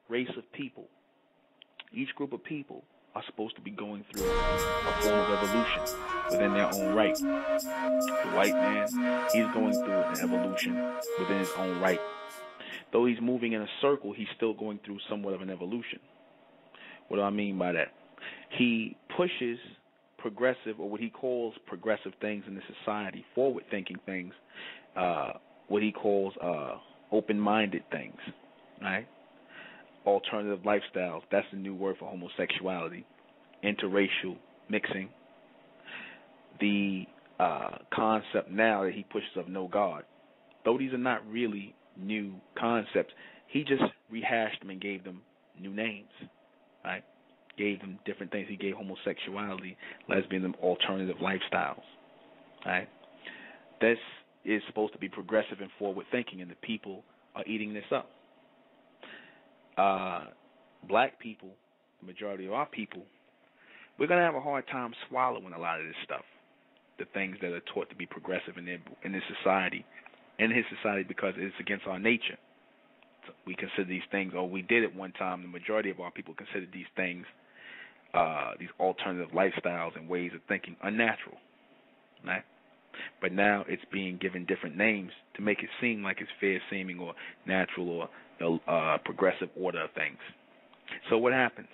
race of people, each group of people are supposed to be going through a form of evolution within their own right. The white man, he's going through an evolution within his own right. Though he's moving in a circle, he's still going through somewhat of an evolution. What do I mean by that? He pushes progressive, or what he calls progressive things in the society, forward-thinking things, what he calls open-minded things, right? Alternative lifestyles, that's the new word for homosexuality, interracial mixing, the concept now that he pushes of no God. Though these are not really new concepts, he just rehashed them and gave them new names, right? Gave them different things. He gave homosexuality, lesbianism, alternative lifestyles, right? This is supposed to be progressive and forward-thinking, and the people are eating this up. Black people, the majority of our people, we're going to have a hard time swallowing a lot of this stuff, the things that are taught to be progressive in this society, in his society, because it's against our nature. So we consider these things, or we did at one time, the majority of our people considered these things, these alternative lifestyles and ways of thinking, unnatural, right? But now it's being given different names to make it seem like it's fair-seeming or natural or progressive order of things. So what happens?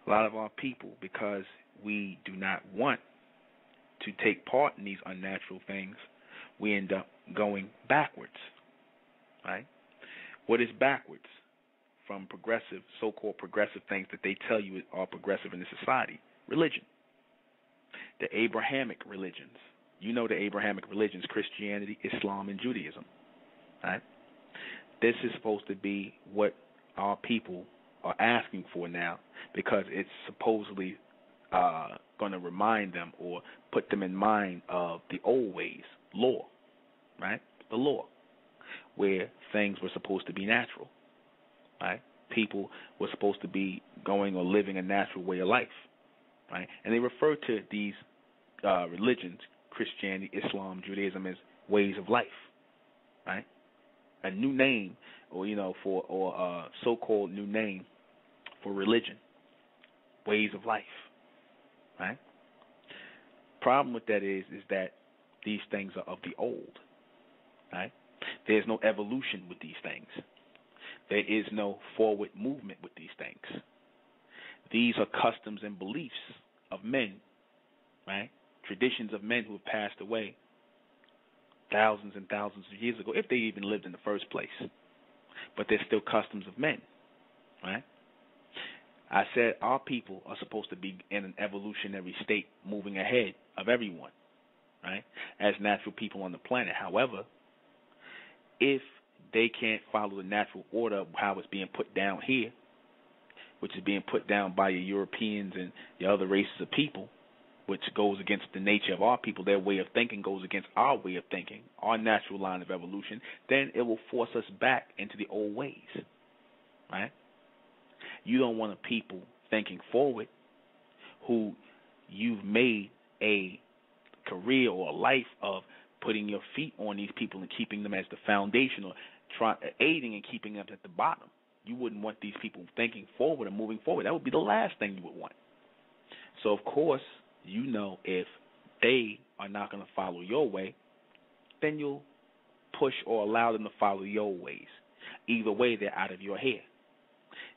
A lot of our people, because we do not want to take part in these unnatural things, we end up going backwards, right? What is backwards from progressive, so-called progressive things that they tell you are progressive in the society? Religion. The Abrahamic religions. You know the Abrahamic religions, Christianity, Islam, and Judaism, right? This is supposed to be what our people are asking for now, because it's supposedly going to remind them or put them in mind of the old ways, law, right? The law, where things were supposed to be natural, right? People were supposed to be going or living a natural way of life, right? And they refer to these religions, Christianity, Islam, Judaism, as ways of life, right? A new name, or so-called new name for religion, ways of life, right? Problem with that is that these things are of the old, right? There's no evolution with these things. There is no forward movement with these things. These are customs and beliefs of men, right? Traditions of men who have passed away thousands and thousands of years ago, if they even lived in the first place. But they're still customs of men, right? I said our people are supposed to be in an evolutionary state, moving ahead of everyone, right, as natural people on the planet. However, if they can't follow the natural order of how it's being put down here, which is being put down by your Europeans and the other races of people, which goes against the nature of our people, their way of thinking goes against our way of thinking, our natural line of evolution, then it will force us back into the old ways, right? You don't want a people thinking forward who you've made a career or a life of putting your feet on these people and keeping them as the foundation, or aiding and keeping them at the bottom. You wouldn't want these people thinking forward and moving forward. That would be the last thing you would want. So, of course, you know, if they are not going to follow your way, then you'll push or allow them to follow your ways. Either way, they're out of your hair.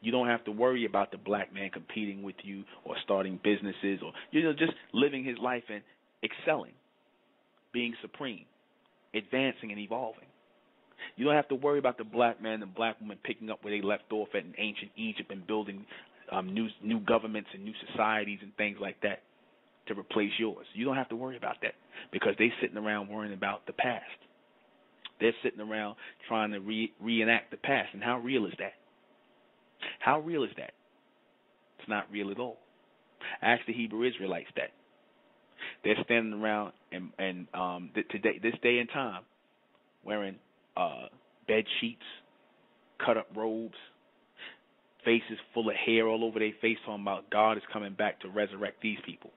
You don't have to worry about the black man competing with you or starting businesses or, just living his life and excelling, being supreme, advancing and evolving. You don't have to worry about the black man and black woman picking up where they left off at in ancient Egypt and building new governments and new societies and things like that to replace yours. You don't have to worry about that, because they're sitting around worrying about the past. They're sitting around trying to reenact the past. And how real is that? How real is that? It's not real at all. Ask the Hebrew Israelites that. They're standing around and today, this day and time, wearing bed sheets, cut up robes, faces full of hair all over their face, talking about God is coming back to resurrect these people.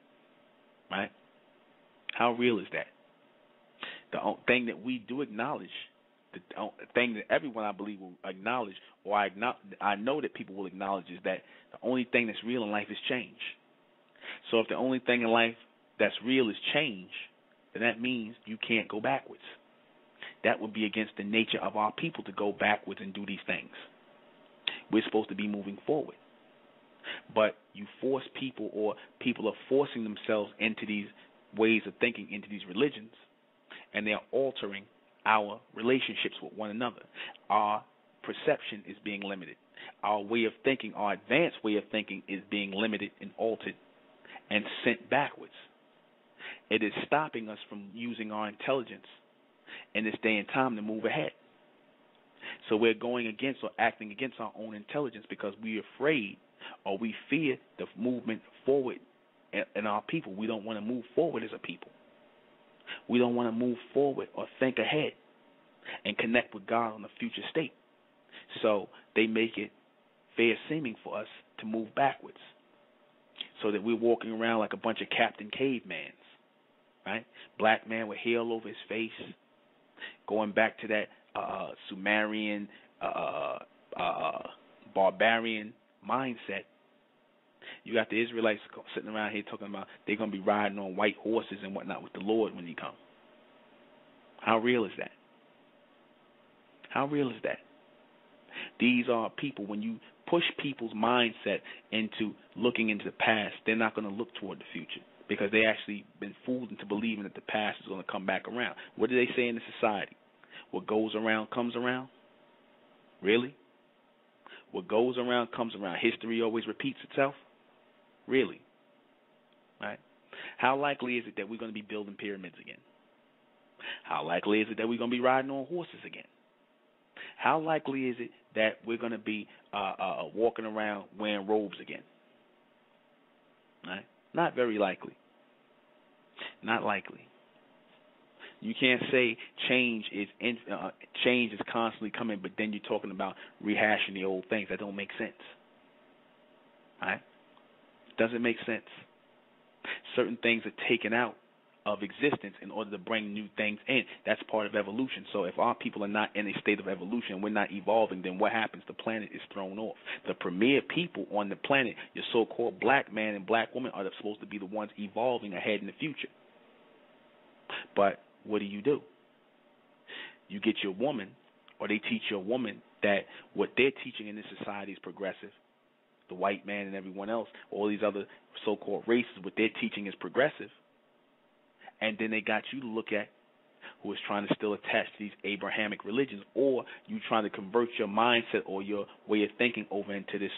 Right? How real is that? The thing that we do acknowledge the thing that everyone, I believe, will acknowledge, or I know that people will acknowledge, is that the only thing that's real in life is change. So if the only thing in life that's real is change, then that means you can't go backwards. That would be against the nature of our people to go backwards and do these things. We're supposed to be moving forward. But you force people, or people are forcing themselves into these ways of thinking, into these religions, and they're altering our relationships with one another. Our perception is being limited. Our way of thinking, our advanced way of thinking, is being limited and altered and sent backwards. It is stopping us from using our intelligence in this day and time to move ahead. So we're going against, or acting against, our own intelligence because we're afraid, or we fear the movement forward in our people. We don't want to move forward as a people. We don't want to move forward or think ahead and connect with God on the future state. So they make it fair seeming for us to move backwards, so that we're walking around like a bunch of Captain Cavemans, right? Black man with hair all over his face, going back to that Sumerian, barbarian mindset. You got the Israelites sitting around here talking about they're going to be riding on white horses and whatnot with the Lord when he comes. How real is that? How real is that? These are people, when you push people's mindset into looking into the past, they're not going to look toward the future because they actually been fooled into believing that the past is going to come back around. What do they say in the society? What goes around comes around? Really? What goes around comes around. History always repeats itself? Really? Right? How likely is it that we're going to be building pyramids again? How likely is it that we're going to be riding on horses again? How likely is it that we're going to be walking around wearing robes again? Right? Not very likely. Not likely. You can't say change is constantly coming, but then you're talking about rehashing the old things. That don't make sense. Right? Doesn't make sense. Certain things are taken out of existence in order to bring new things in. That's part of evolution. So if our people are not in a state of evolution, we're not evolving, then what happens? The planet is thrown off. The premier people on the planet, your so-called black man and black woman, are supposed to be the ones evolving ahead in the future. But what do? You get your woman, or they teach your woman that what they're teaching in this society is progressive. The white man and everyone else, all these other so-called races, what they're teaching is progressive. And then they got you to look at who is trying to still attach to these Abrahamic religions, or you trying to convert your mindset or your way of thinking over into this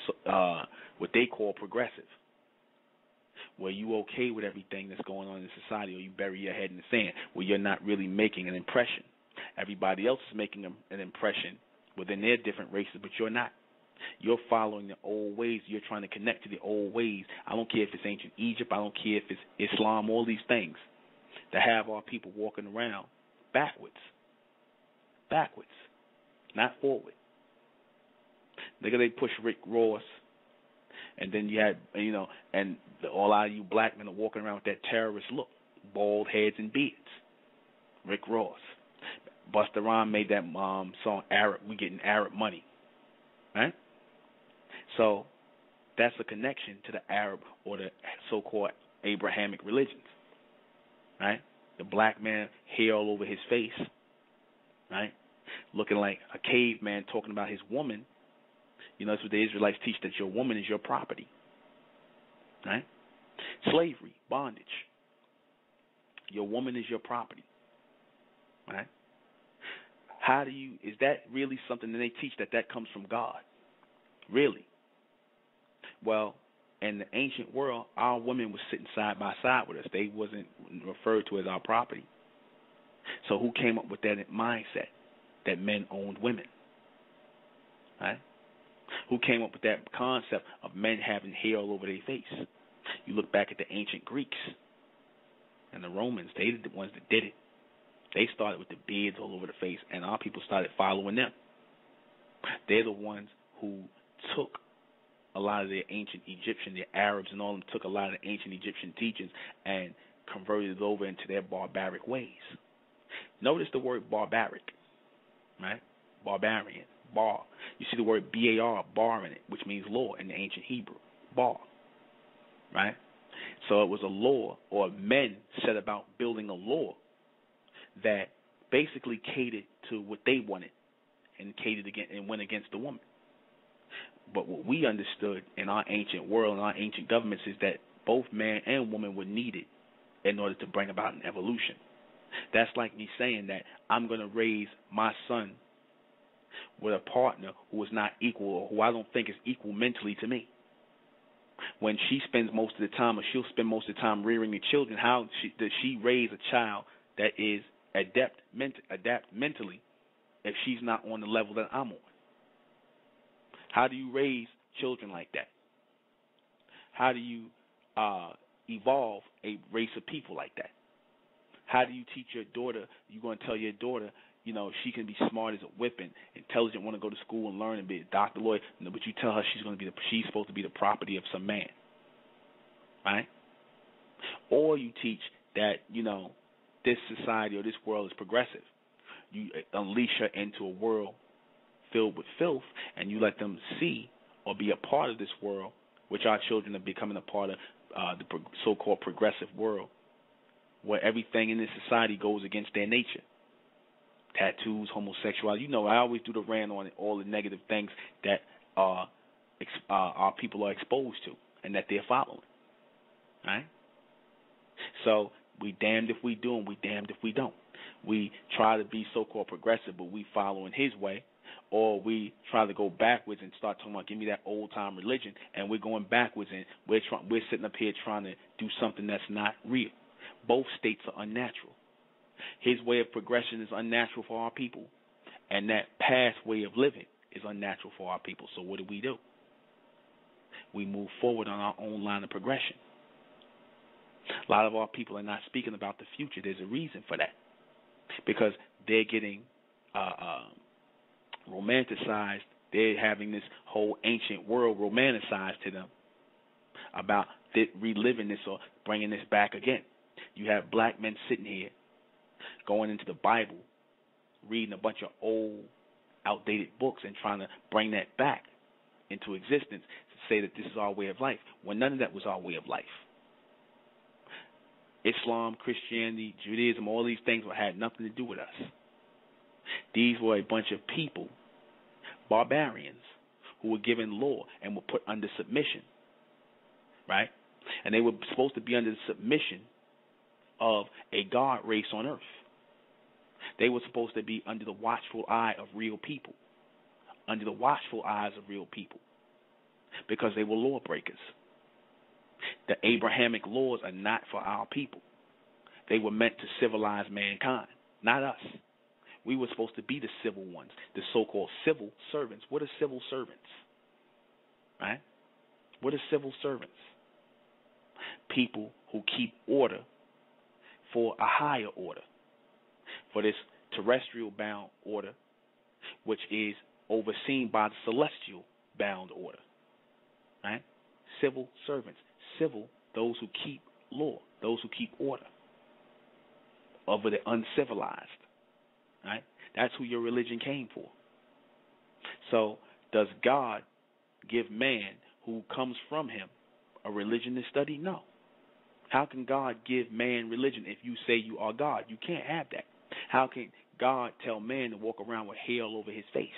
what they call progressive, where you okay with everything that's going on in society, or you bury your head in the sand, where you're not really making an impression. Everybody else is making an impression within their different races, but you're not. You're following the old ways. You're trying to connect to the old ways. I don't care if it's ancient Egypt. I don't care if it's Islam, all these things. To have our people walking around backwards, not forward. Look at they push Rick Ross, and then you had, and all out of you black men are walking around with that terrorist look, bald heads and beards. Rick Ross. Busta Rhymes made that song Arab. We getting Arab money, right? So that's a connection to the Arab or the so-called Abrahamic religions. Right? The black man, hair all over his face, right? Looking like a caveman, talking about his woman. That's what the Israelites teach, that your woman is your property. Right? Slavery, bondage. Your woman is your property. Right? Is that really something that they teach, that comes from God? Really? Well, in the ancient world, our women were sitting side by side with us. They wasn't referred to as our property. So who came up with that mindset that men owned women? Right? Who came up with that concept of men having hair all over their face? You look back at the ancient Greeks and the Romans, they were the ones that did it. They started with the beards all over the face, and our people started following them. They're the ones who took a lot of the ancient Egyptian, the Arabs and all of them took a lot of the ancient Egyptian teachings and converted it over into their barbaric ways. Notice the word barbaric. right? Barbarian, bar. You see the word bar, bar in it, which means law in the ancient Hebrew, bar, right? So it was a law, or men set about building a law that basically catered to what they wanted and catered against and went against the woman. But what we understood in our ancient world and our ancient governments is that both man and woman were needed in order to bring about an evolution. That's like me saying that I'm going to raise my son with a partner who is not equal, or who I don't think is equal mentally to me. When she spends most of the time, or she'll spend most of the time rearing the children, how does she raise a child that is adapt mentally if she's not on the level that I'm on? How do you raise children like that? How do you evolve a race of people like that? How do you teach your daughter? You're going to tell your daughter, you know, she can be smart as a whipping, intelligent, want to go to school and learn and be a doctor, lawyer, but you tell her she's supposed to be the property of some man, right? Or you teach that, you know, this society or this world is progressive. You unleash her into a world filled with filth, and you let them see or be a part of this world, which our children are becoming a part of, the so-called progressive world, where everything in this society goes against their nature. Tattoos, homosexuality. You know, I always do the rant on all the negative things that our people are exposed to and that they're following. Right? So we damned if we do and we damned if we don't. We try to be so-called progressive, but we following his way, or we try to go backwards and start talking about, give me that old-time religion, and we're going backwards, and we're sitting up here trying to do something that's not real. Both states are unnatural. His way of progression is unnatural for our people, and that past way of living is unnatural for our people. So what do? We move forward on our own line of progression. A lot of our people are not speaking about the future. There's a reason for that, because they're getting romanticized. They're having this whole ancient world romanticized to them about reliving this or bringing this back again. You have black men sitting here going into the Bible, reading a bunch of old, outdated books and trying to bring that back into existence to say that this is our way of life, when none of that was our way of life. Islam, Christianity, Judaism, all these things had nothing to do with us. These were a bunch of people, barbarians, who were given law and were put under submission, right? And they were supposed to be under the submission of a God race on earth. They were supposed to be under the watchful eye of real people, under the watchful eyes of real people, because they were lawbreakers. The Abrahamic laws are not for our people. They were meant to civilize mankind, not us. We were supposed to be the civil ones, the so-called civil servants. What are civil servants? Right? What are civil servants? People who keep order for a higher order, for this terrestrial bound order, which is overseen by the celestial bound order. Right? Civil servants. Civil, those who keep law, those who keep order over the uncivilized. Right? That's who your religion came for. So does God give man who comes from him a religion to study? No. How can God give man religion if you say you are God? You can't have that. How can God tell man to walk around with hair all over his face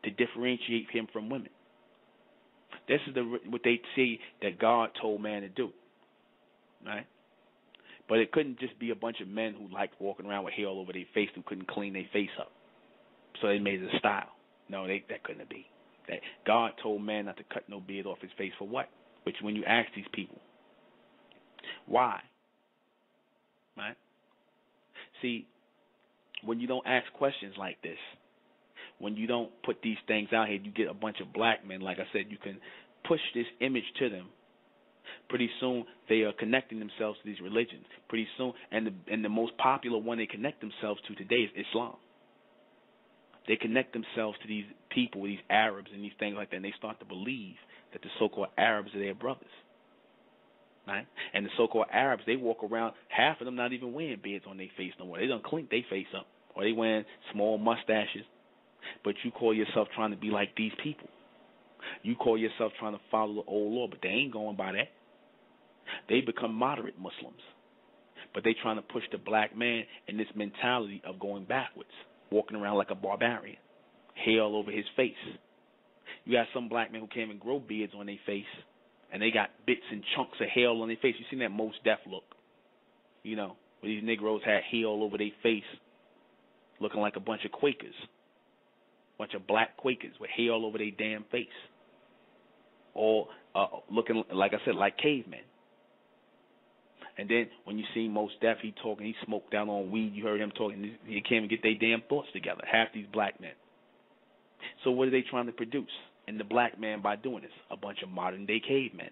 to differentiate him from women? This is what they say that God told man to do, right? But it couldn't just be a bunch of men who liked walking around with hair all over their face who couldn't clean their face up. So they made it a style. No, that couldn't be. That God told man not to cut no beard off his face for what? Which when you ask these people, why? Right? See, when you don't ask questions like this, when you don't put these things out here, you get a bunch of black men. Like I said, you can push this image to them. Pretty soon, they are connecting themselves to these religions. Pretty soon, and the most popular one they connect themselves to today is Islam. They connect themselves to these people, these Arabs and these things like that, and they start to believe that the so-called Arabs are their brothers. Right? And the so-called Arabs, they walk around, half of them not even wearing beards on their face no more. They don't clean their face up or they wearing small mustaches, but you call yourself trying to be like these people. You call yourself trying to follow the old law, but they ain't going by that. They become moderate Muslims, but they trying to push the black man in this mentality of going backwards, walking around like a barbarian, hair all over his face. You got some black men who can't even grow beards on their face, and they got bits and chunks of hair on their face. You seen that Mos Def look, where these Negroes had hair all over their face, looking like a bunch of Quakers, bunch of black Quakers with hair all over their damn face, or looking, like I said, like cavemen. And then when you see Mos Def, he talking, he smoked down on weed. You heard him talking. He can't even get their damn thoughts together. Half these black men. So what are they trying to produce in the black man by doing this? A bunch of modern-day cavemen.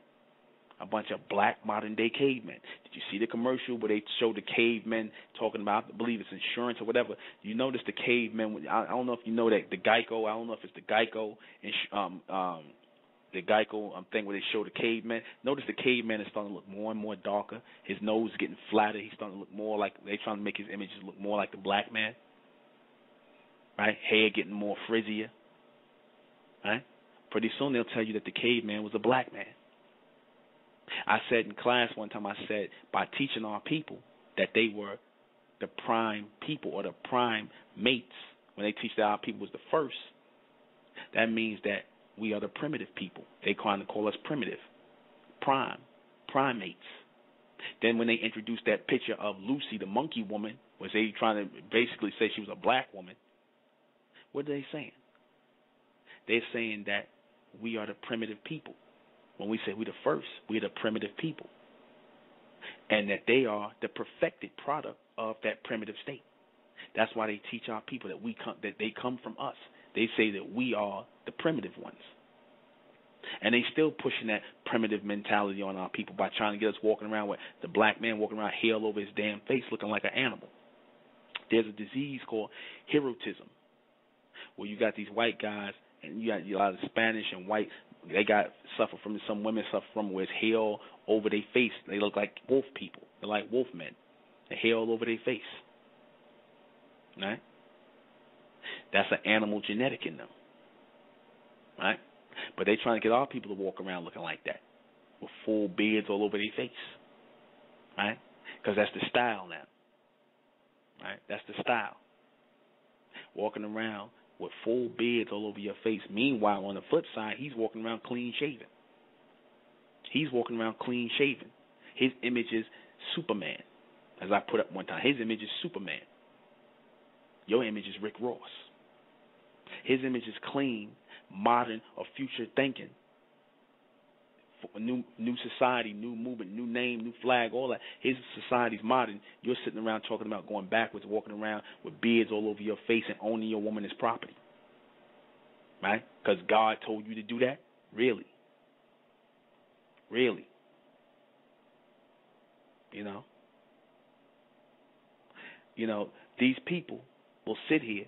A bunch of black modern-day cavemen. Did you see the commercial where they show the cavemen talking about, I believe it's insurance or whatever? You notice the cavemen, I don't know if you know that, the Geico, I don't know if it's the Geico, thing where they show the caveman. Notice the caveman is starting to look more and more darker. His nose is getting flatter. He's starting to look more like, they're trying to make his images look more like the black man. Right? Hair getting more frizzier. Right? Pretty soon they'll tell you that the caveman was a black man. I said in class one time, I said, by teaching our people that they were the prime people or the prime mates, when they teach that our people was the first, that means that we are the primitive people. They kind of call us primitive, primates. Then when they introduced that picture of Lucy, the monkey woman, was they trying to basically say she was a black woman, what are they saying? They're saying that we are the primitive people. When we say we're the first, we're the primitive people. And that they are the perfected product of that primitive state. That's why they teach our people that they come from us. They say that we are the primitive ones. And they still pushing that primitive mentality on our people by trying to get us walking around with the black man walking around hair all over his damn face looking like an animal. There's a disease called herotism, where you got these white guys and you got a lot of Spanish and white, they suffer from, some women suffer from, where it's hair all over their face. They look like wolf people. They're like wolf men. The hair all over their face. Right? That's an animal genetic in them. Right? But they trying to get our people to walk around looking like that, with full beards all over their face. Right? Because that's the style now. Right? That's the style. Walking around with full beards all over your face. Meanwhile, on the flip side, he's walking around clean shaven. He's walking around clean shaven. His image is Superman. As I put up one time, his image is Superman. Your image is Rick Ross. His image is clean, modern, or future thinking. For a new society, new movement, new name, new flag, all that. His society's modern. You're sitting around talking about going backwards, walking around with beards all over your face and owning your woman as property. Right? Because God told you to do that? Really? Really? These people will sit here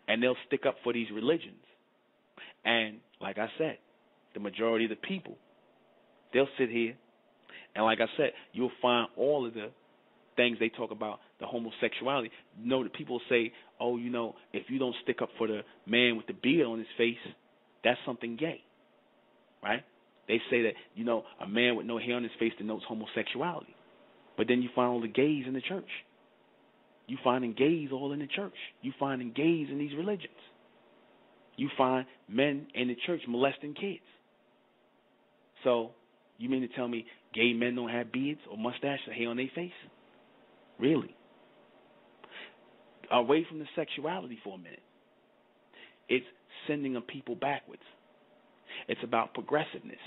and they'll stick up for these religions. And like I said, the majority of the people, they'll sit here and like I said, you'll find all of the things they talk about, the homosexuality. The people say, oh, if you don't stick up for the man with the beard on his face, that's something gay. Right? They say that, a man with no hair on his face denotes homosexuality. But then you find all the gays in the church. You finding gays all in the church. You finding gays in these religions. You find men in the church molesting kids. So, you mean to tell me gay men don't have beards or mustaches or hair on their face? Really? Away from the sexuality for a minute. It's sending a people backwards. It's about progressiveness.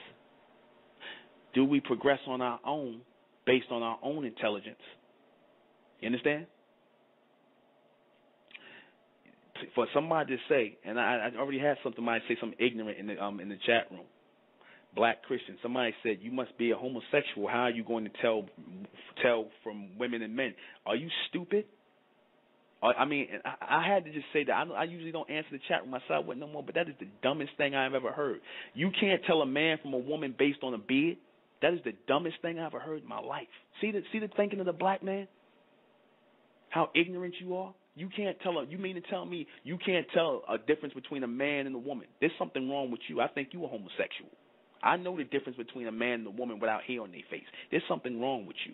Do we progress on our own based on our own intelligence? You understand? For somebody to say, and I already had somebody say something ignorant in the chat room, black Christian. Somebody said, you must be a homosexual. How are you going to tell from women and men? Are you stupid? I mean, I had to just say that. I usually don't answer the chat room myself with no more, but that is the dumbest thing I've ever heard. You can't tell a man from a woman based on a beard. That is the dumbest thing I've ever heard in my life. See the thinking of the black man? How ignorant you are? You can't tell you mean to tell me you can't tell a difference between a man and a woman? There's something wrong with you. I think you a homosexual. I know the difference between a man and a woman without hair on their face. There's something wrong with you.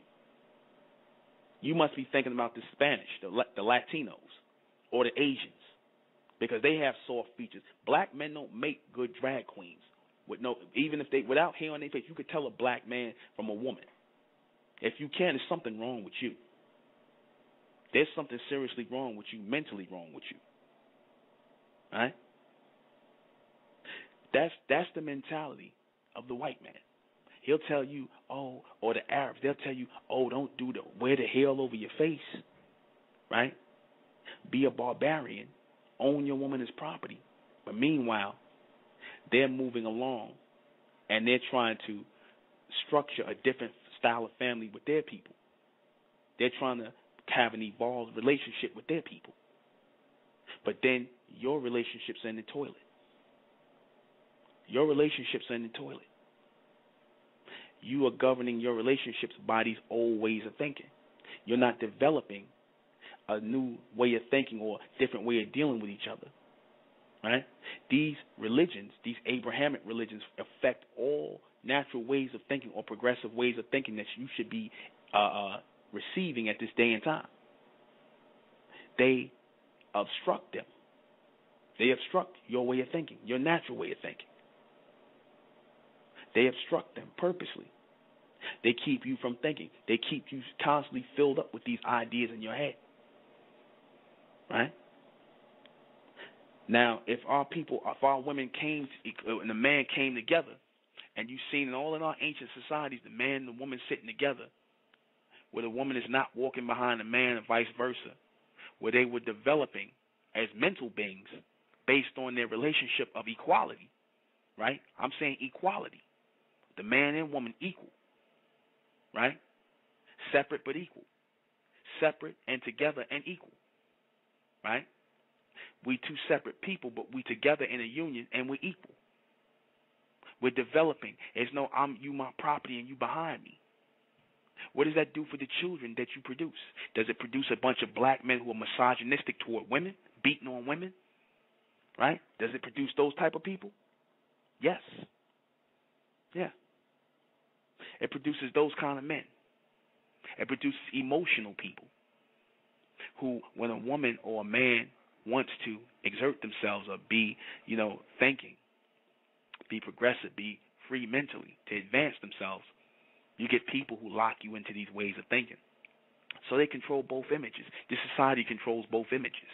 You must be thinking about the Spanish, the Latinos, or the Asians, because they have soft features. Black men don't make good drag queens. Even if they without hair on their face, you could tell a black man from a woman. If you can, there's something wrong with you. There's something seriously wrong with you, mentally wrong with you. All right? That's the mentality of the white man. He'll tell you, or the Arabs, they'll tell you, don't wear the hair all over your face, right? Be a barbarian, own your woman as property. But meanwhile, they're moving along, and they're trying to structure a different style of family with their people. They're trying to have an evolved relationship with their people. But then your relationships are in the toilet. Your relationships are in the toilet. You are governing your relationships by these old ways of thinking. You're not developing a new way of thinking or different way of dealing with each other. Right? These religions, these Abrahamic religions, affect all natural ways of thinking or progressive ways of thinking that you should be receiving at this day and time. They obstruct them. They obstruct your way of thinking, your natural way of thinking. They obstruct them purposely. They keep you from thinking. They keep you constantly filled up with these ideas in your head. Right? Now, if our women and the man came together, and you've seen in all in our ancient societies, the man and the woman sitting together, where the woman is not walking behind the man and vice versa, where they were developing as mental beings based on their relationship of equality, right? I'm saying equality. The man and woman equal, right? Separate but equal. Separate and together and equal, right? We two separate people, but we together in a union and we're equal. We're developing. There's no you my property and you behind me. What does that do for the children that you produce? Does it produce a bunch of black men who are misogynistic toward women, beating on women? Right? Does it produce those type of people? Yes. Yeah. It produces those kind of men. It produces emotional people who, when a woman or a man wants to exert themselves or be, thinking, be progressive, be free mentally, to advance themselves, you get people who lock you into these ways of thinking. So they control both images. This society controls both images.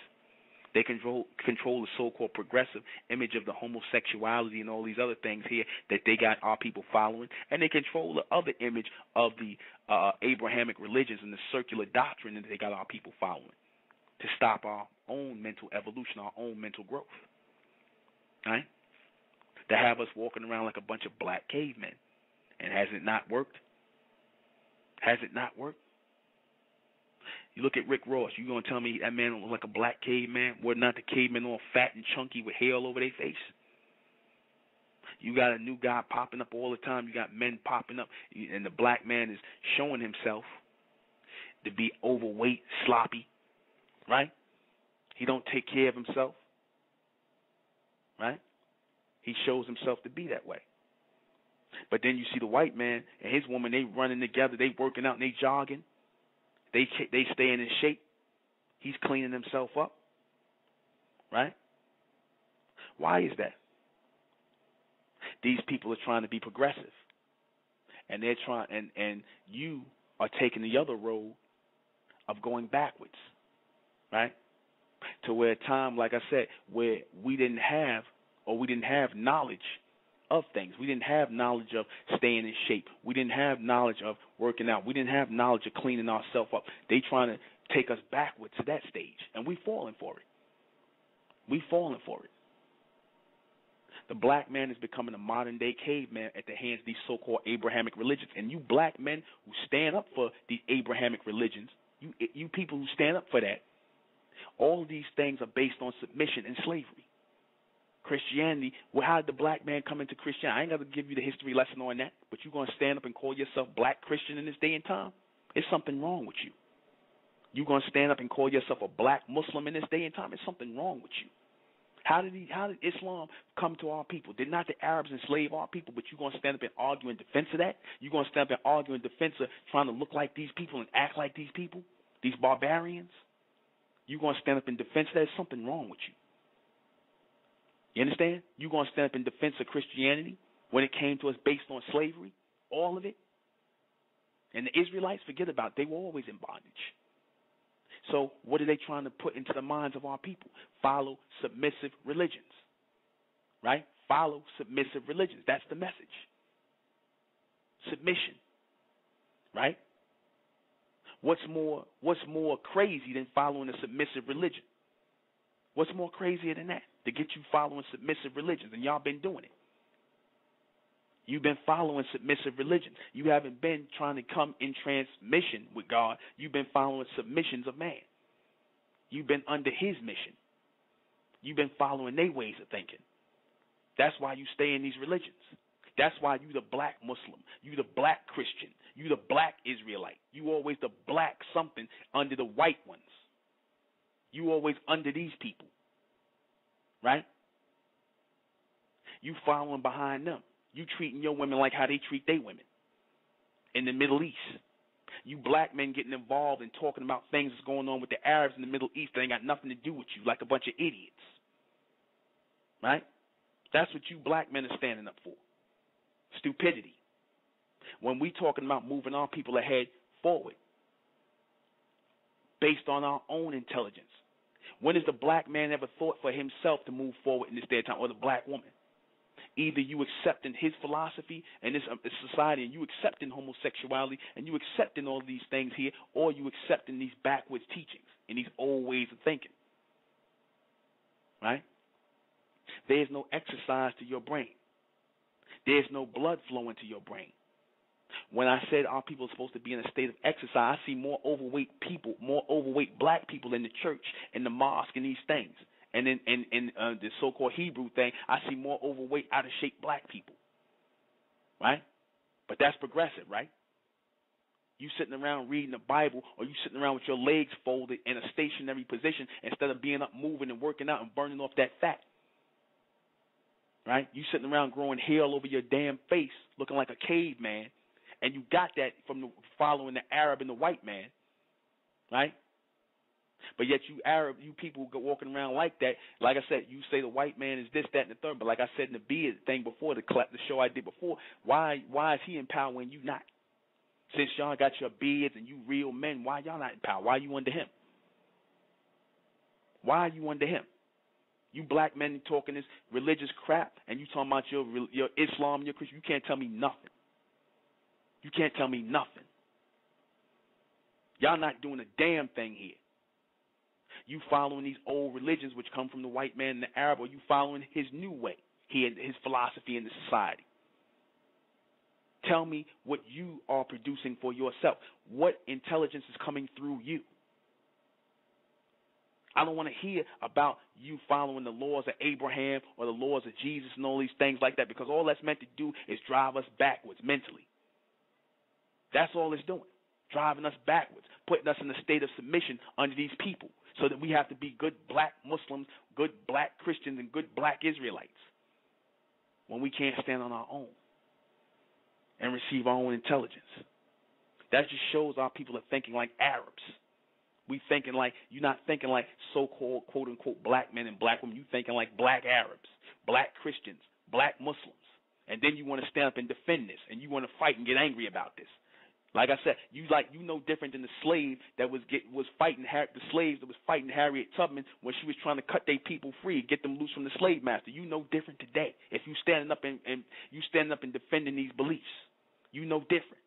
They control the so-called progressive image of the homosexuality and all these other things here that they got our people following, and they control the other image of the Abrahamic religions and the circular doctrine that they got our people following to stop our own mental evolution, our own mental growth. Right? To have us walking around like a bunch of black cavemen. And has it not worked? Has it not worked? You look at Rick Ross, you going to tell me that man looked like a black caveman? Were not the cavemen all fat and chunky with hair all over their face? You got a new guy popping up all the time. You got men popping up. And the black man is showing himself to be overweight, sloppy. Right? He don't take care of himself. Right? He shows himself to be that way. But then you see the white man and his woman, they running together, they working out and they jogging. They staying in shape. He's cleaning himself up. Right? Why is that? These people are trying to be progressive. And they're trying and you are taking the other road of going backwards. Right? To where a time, like I said, where we didn't have knowledge of things. We didn't have knowledge of staying in shape. We didn't have knowledge of working out. We didn't have knowledge of cleaning ourselves up. They trying to take us backwards to that stage, and we falling for it. We falling for it. The black man is becoming a modern-day caveman at the hands of these so-called Abrahamic religions. And you black men who stand up for these Abrahamic religions, you people who stand up for that, all of these things are based on submission and slavery. Christianity, well, how did the black man come into Christianity? I ain't got to give you the history lesson on that, but you're going to stand up and call yourself black Christian in this day and time? There's something wrong with you. You going to stand up and call yourself a black Muslim in this day and time? There's something wrong with you. How did Islam come to our people? Did not the Arabs enslave our people? But you going to stand up and argue in defense of that? You going to stand up and argue in defense of trying to look like these people and act like these people, these barbarians? You going to stand up in defense of that? There's something wrong with you. You understand? You going to stand up in defense of Christianity when it came to us based on slavery, all of it? And the Israelites, forget about it. They were always in bondage. So what are they trying to put into the minds of our people? Follow submissive religions, right? Follow submissive religions. That's the message. Submission, right? What's more crazy than following a submissive religion? What's more crazier than that? To get you following submissive religions, and y'all been doing it. You've been following submissive religions. You haven't been trying to come in transmission with God. You've been following submissions of man. You've been under his mission. You've been following their ways of thinking. That's why you stay in these religions. That's why you the black Muslim. You the black Christian. You the black Israelite. You always the black something under the white ones. You always under these people. Right? You following behind them. You treating your women like how they treat their women in the Middle East. You black men getting involved and talking about things that's going on with the Arabs in the Middle East that ain't got nothing to do with you, like a bunch of idiots. Right? That's what you black men are standing up for. Stupidity. When we talking about moving our people ahead forward based on our own intelligence. When has the black man ever thought for himself to move forward in this day and time, or the black woman? Either you accepting his philosophy and this society, and you accepting homosexuality, and you accepting all these things here, or you accepting these backwards teachings and these old ways of thinking. Right? There's no exercise to your brain. There's no blood flowing to your brain. When I said our people are supposed to be in a state of exercise, I see more overweight people, more overweight black people in the church, in the mosque, and these things. And in the so-called Hebrew thing, I see more overweight, out-of-shape black people. Right? But that's progressive, right? You sitting around reading the Bible, or you sitting around with your legs folded in a stationary position instead of being up moving and working out and burning off that fat. Right? You sitting around growing hair all over your damn face, looking like a caveman, and you got that from following the Arab and the white man. Right? But yet you people go walking around like that. Like I said, you say the white man is this, that, and the third. But like I said in the beard thing before, the show I did before, why is he in power when you not? Since y'all got your beards and you real men, why y'all not in power? Why are you under him? Why are you under him? You black men talking this religious crap, and you talking about your Islam, your Christian. You can't tell me nothing. You can't tell me nothing. Y'all not doing a damn thing here. You following these old religions which come from the white man and the Arab, or you following his new way, his philosophy in the society. Tell me what you are producing for yourself. What intelligence is coming through you? I don't want to hear about you following the laws of Abraham or the laws of Jesus and all these things like that, because all that's meant to do is drive us backwards mentally. That's all it's doing, driving us backwards, putting us in a state of submission under these people so that we have to be good black Muslims, good black Christians, and good black Israelites when we can't stand on our own and receive our own intelligence. That just shows our people are thinking like Arabs. We thinking like, you're not thinking like so-called, quote-unquote, black men and black women. You thinking like black Arabs, black Christians, black Muslims. And then you want to stand up and defend this, and you want to fight and get angry about this. Like I said, you know different than the slave that was fighting the slaves that was fighting Harriet Tubman when she was trying to cut their people free, get them loose from the slave master. You know different today. If you standing up and defending these beliefs, you know different.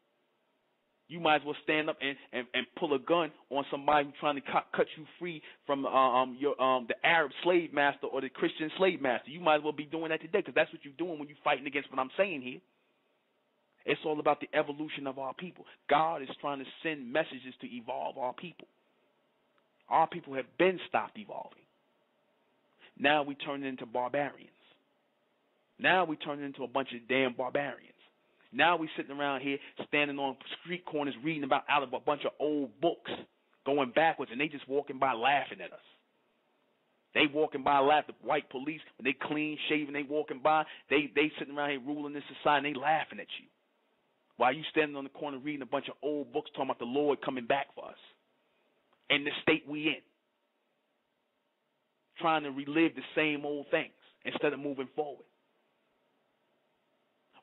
You might as well stand up and pull a gun on somebody who's trying to cut you free from the Arab slave master or the Christian slave master. You might as well be doing that today, because that's what you're doing when you're fighting against what I'm saying here. It's all about the evolution of our people. God is trying to send messages to evolve our people. Our people have been stopped evolving. Now we turn into barbarians. Now we turn into a bunch of damn barbarians. Now we sitting around here standing on street corners reading out of a bunch of old books, going backwards, and they just walking by laughing at us. They walking by laughing. The white police, when they clean shaven, they walking by, they sitting around here ruling this society, and they laughing at you. While you standing on the corner reading a bunch of old books talking about the Lord coming back for us. In the state we in. Trying to relive the same old things instead of moving forward.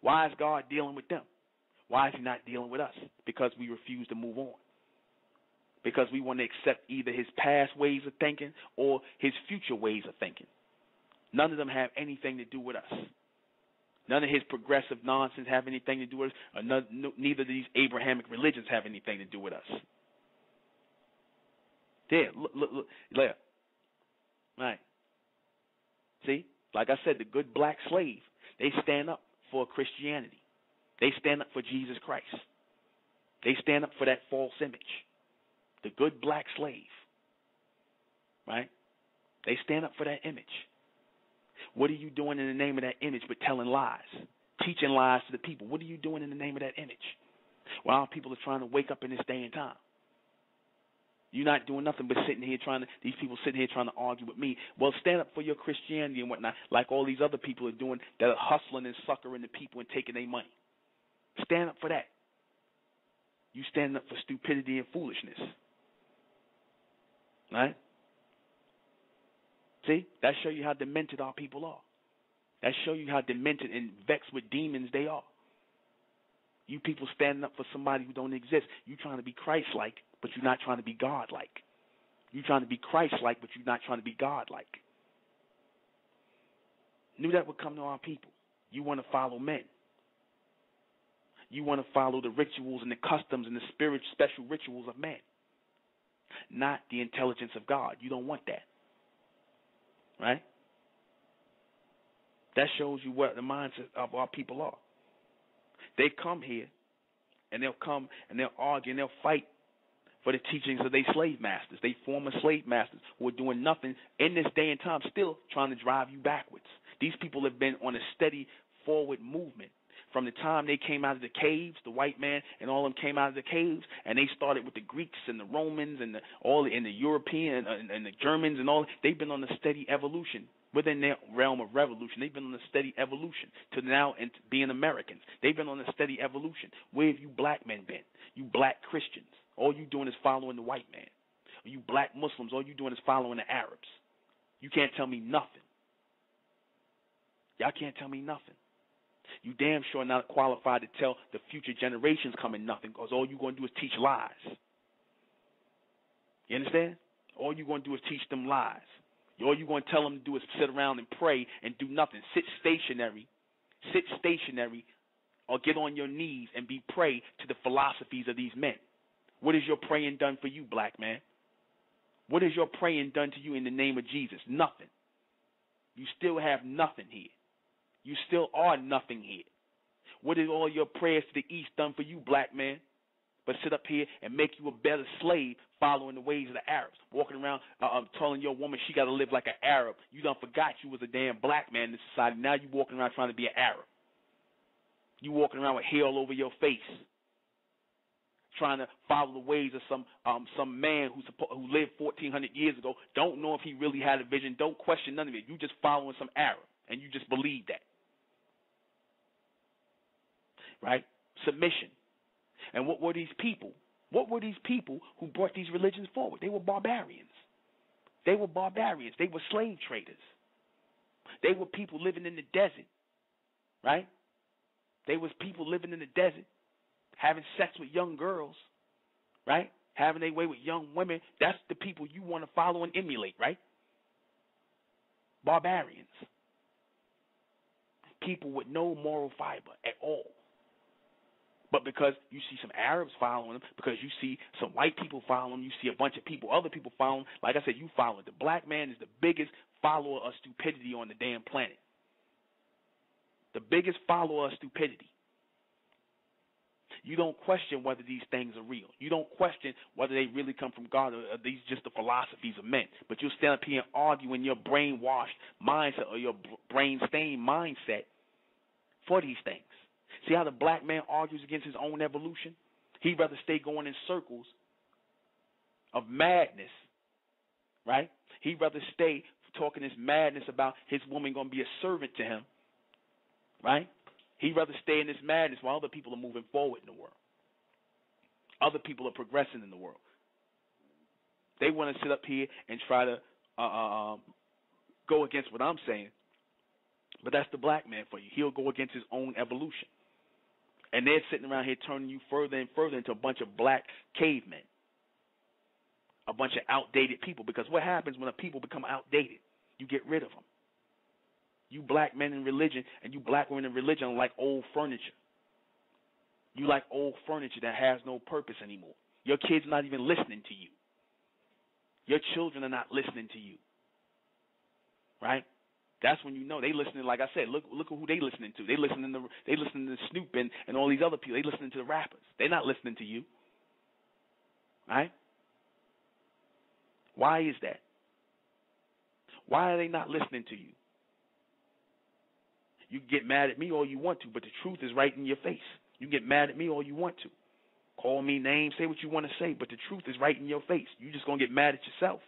Why is God dealing with them? Why is he not dealing with us? Because we refuse to move on. Because we want to accept either his past ways of thinking or his future ways of thinking. None of them have anything to do with us. None of his progressive nonsense have anything to do with us. Or neither of these Abrahamic religions have anything to do with us. There, look, there. Right. See, like I said, the good black slave, they stand up for Christianity. They stand up for Jesus Christ. They stand up for that false image. The good black slave. Right? They stand up for that image. What are you doing in the name of that image but telling lies? Teaching lies to the people. What are you doing in the name of that image? Well, our people are trying to wake up in this day and time. You're not doing nothing but sitting here these people sitting here trying to argue with me. Well, stand up for your Christianity and whatnot, like all these other people are doing that are hustling and suckering the people and taking their money. Stand up for that. You stand up for stupidity and foolishness. Right? See? That shows you how demented our people are. That shows you how demented and vexed with demons they are. You people standing up for somebody who don't exist. You trying to be Christ-like, but you're not trying to be God-like. You're trying to be Christ-like, but you're not trying to be God-like. Knew that would come to our people. You want to follow men. You want to follow the rituals and the customs and the special rituals of men, not the intelligence of God. You don't want that. Right? That shows you what the mindset of our people are. They come here, and they'll come and they'll argue and they'll fight for the teachings of their slave masters. They former slave masters who are doing nothing in this day and time, still trying to drive you backwards. These people have been on a steady forward movement from the time they came out of the caves. The white man and all of them came out of the caves, and they started with the Greeks and the Romans and the European and the Germans and all. They've been on a steady evolution. Within their realm of revolution, they've been on a steady evolution to now and being Americans. They've been on a steady evolution. Where have you black men been? You black Christians, all you doing is following the white man. Or you black Muslims, all you doing is following the Arabs. You can't tell me nothing. Y'all can't tell me nothing. You damn sure not qualified to tell the future generations coming nothing, because all you're going to do is teach lies. You understand? All you're going to do is teach them lies. All you're going to tell them to do is sit around and pray and do nothing. Sit stationary, or get on your knees and be prey to the philosophies of these men. What is your praying done for you, black man? What is your praying done to you in the name of Jesus? Nothing. You still have nothing here. You still are nothing here. What is all your prayers to the East done for you, black man? But sit up here and make you a better slave following the ways of the Arabs. Walking around telling your woman she got to live like an Arab. You done forgot you was a damn black man in this society. Now you walking around trying to be an Arab. You walking around with hair all over your face. Trying to follow the ways of some man who lived 1,400 years ago. Don't know if he really had a vision. Don't question none of it. You just following some Arab. And you just believe that. Right? Submission. And what were these people? What were these people who brought these religions forward? They were barbarians. They were slave traders. They were people living in the desert. Right? They was people living in the desert, having sex with young girls. Right? Having their way with young women. That's the people you want to follow and emulate, right? Barbarians. People with no moral fiber at all. But because you see some Arabs following them, because you see some white people following them, you see a bunch of people, other people following them, like I said, you follow it. The black man is the biggest follower of stupidity on the damn planet. The biggest follower of stupidity. You don't question whether these things are real. You don't question whether they really come from God or are these just the philosophies of men. But you'll stand up here and argue in your brainwashed mindset or your brain-stained mindset for these things. See how the black man argues against his own evolution? He'd rather stay going in circles of madness, right? He'd rather stay talking this madness about his woman going to be a servant to him, right? He'd rather stay in this madness while other people are moving forward in the world. Other people are progressing in the world. They want to sit up here and try to go against what I'm saying. But that's the black man for you. He'll go against his own evolution. And they're sitting around here turning you further and further into a bunch of black cavemen, a bunch of outdated people. Because what happens when a people become outdated? You get rid of them. You black men in religion and you black women in religion are like old furniture. You like old furniture that has no purpose anymore. Your kids are not even listening to you. Your children are not listening to you. Right? That's when you know they listening. Like I said, look at who they listening to. They listening to Snoop and all these other people. They listening to the rappers. They're not listening to you. Right? Why is that? Why are they not listening to you? You can get mad at me all you want to, but the truth is right in your face. You can get mad at me all you want to. Call me names, say what you want to say, but the truth is right in your face. You just gonna get mad at yourself.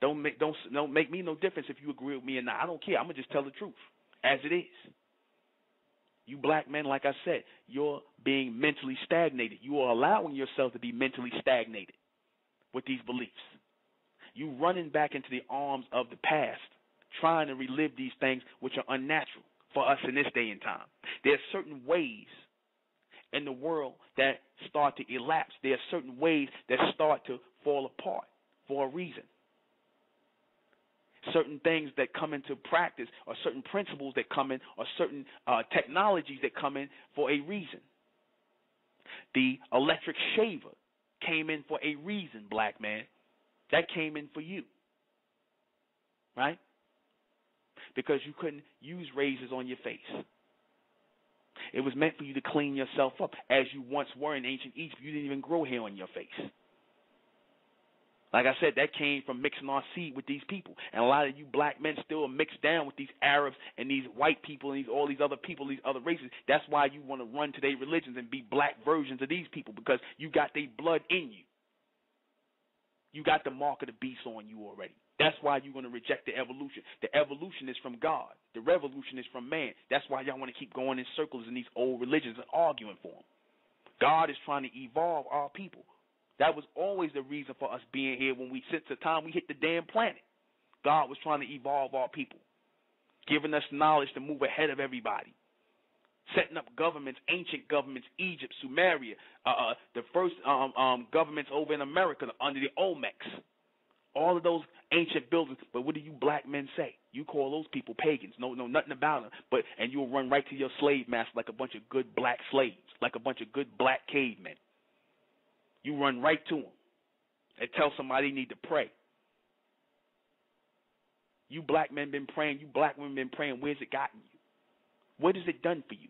Don't make me no difference if you agree with me or not. I don't care. I'm gonna just tell the truth as it is. You black men, like I said, you're being mentally stagnated. You are allowing yourself to be mentally stagnated with these beliefs. You running back into the arms of the past, trying to relive these things which are unnatural for us in this day and time. There are certain ways in the world that start to elapse. There are certain ways that start to fall apart for a reason. Certain things that come into practice, or certain principles that come in, or certain technologies that come in for a reason. The electric shaver came in for a reason, black man. That came in for you. Right? Because you couldn't use razors on your face. It was meant for you to clean yourself up as you once were in ancient Egypt. You didn't even grow hair on your face. Like I said, that came from mixing our seed with these people. And a lot of you black men still are mixed down with these Arabs and these white people and all these other people, these other races. That's why you want to run to their religions and be black versions of these people, because you got their blood in you. You got the mark of the beast on you already. That's why you're going to reject the evolution. The evolution is from God. The revolution is from man. That's why y'all want to keep going in circles in these old religions and arguing for them. God is trying to evolve our people. That was always the reason for us being here since the time we hit the damn planet. God was trying to evolve our people, giving us knowledge to move ahead of everybody, setting up governments, ancient governments, Egypt, Sumeria, the first governments over in America under the Olmecs. All of those ancient buildings. But what do you black men say? You call those people pagans. No, nothing about them. And you'll run right to your slave master like a bunch of good black slaves, like a bunch of good black cavemen. You run right to them and tell somebody you need to pray. You black men been praying. You black women been praying. Where's it gotten you? What has it done for you?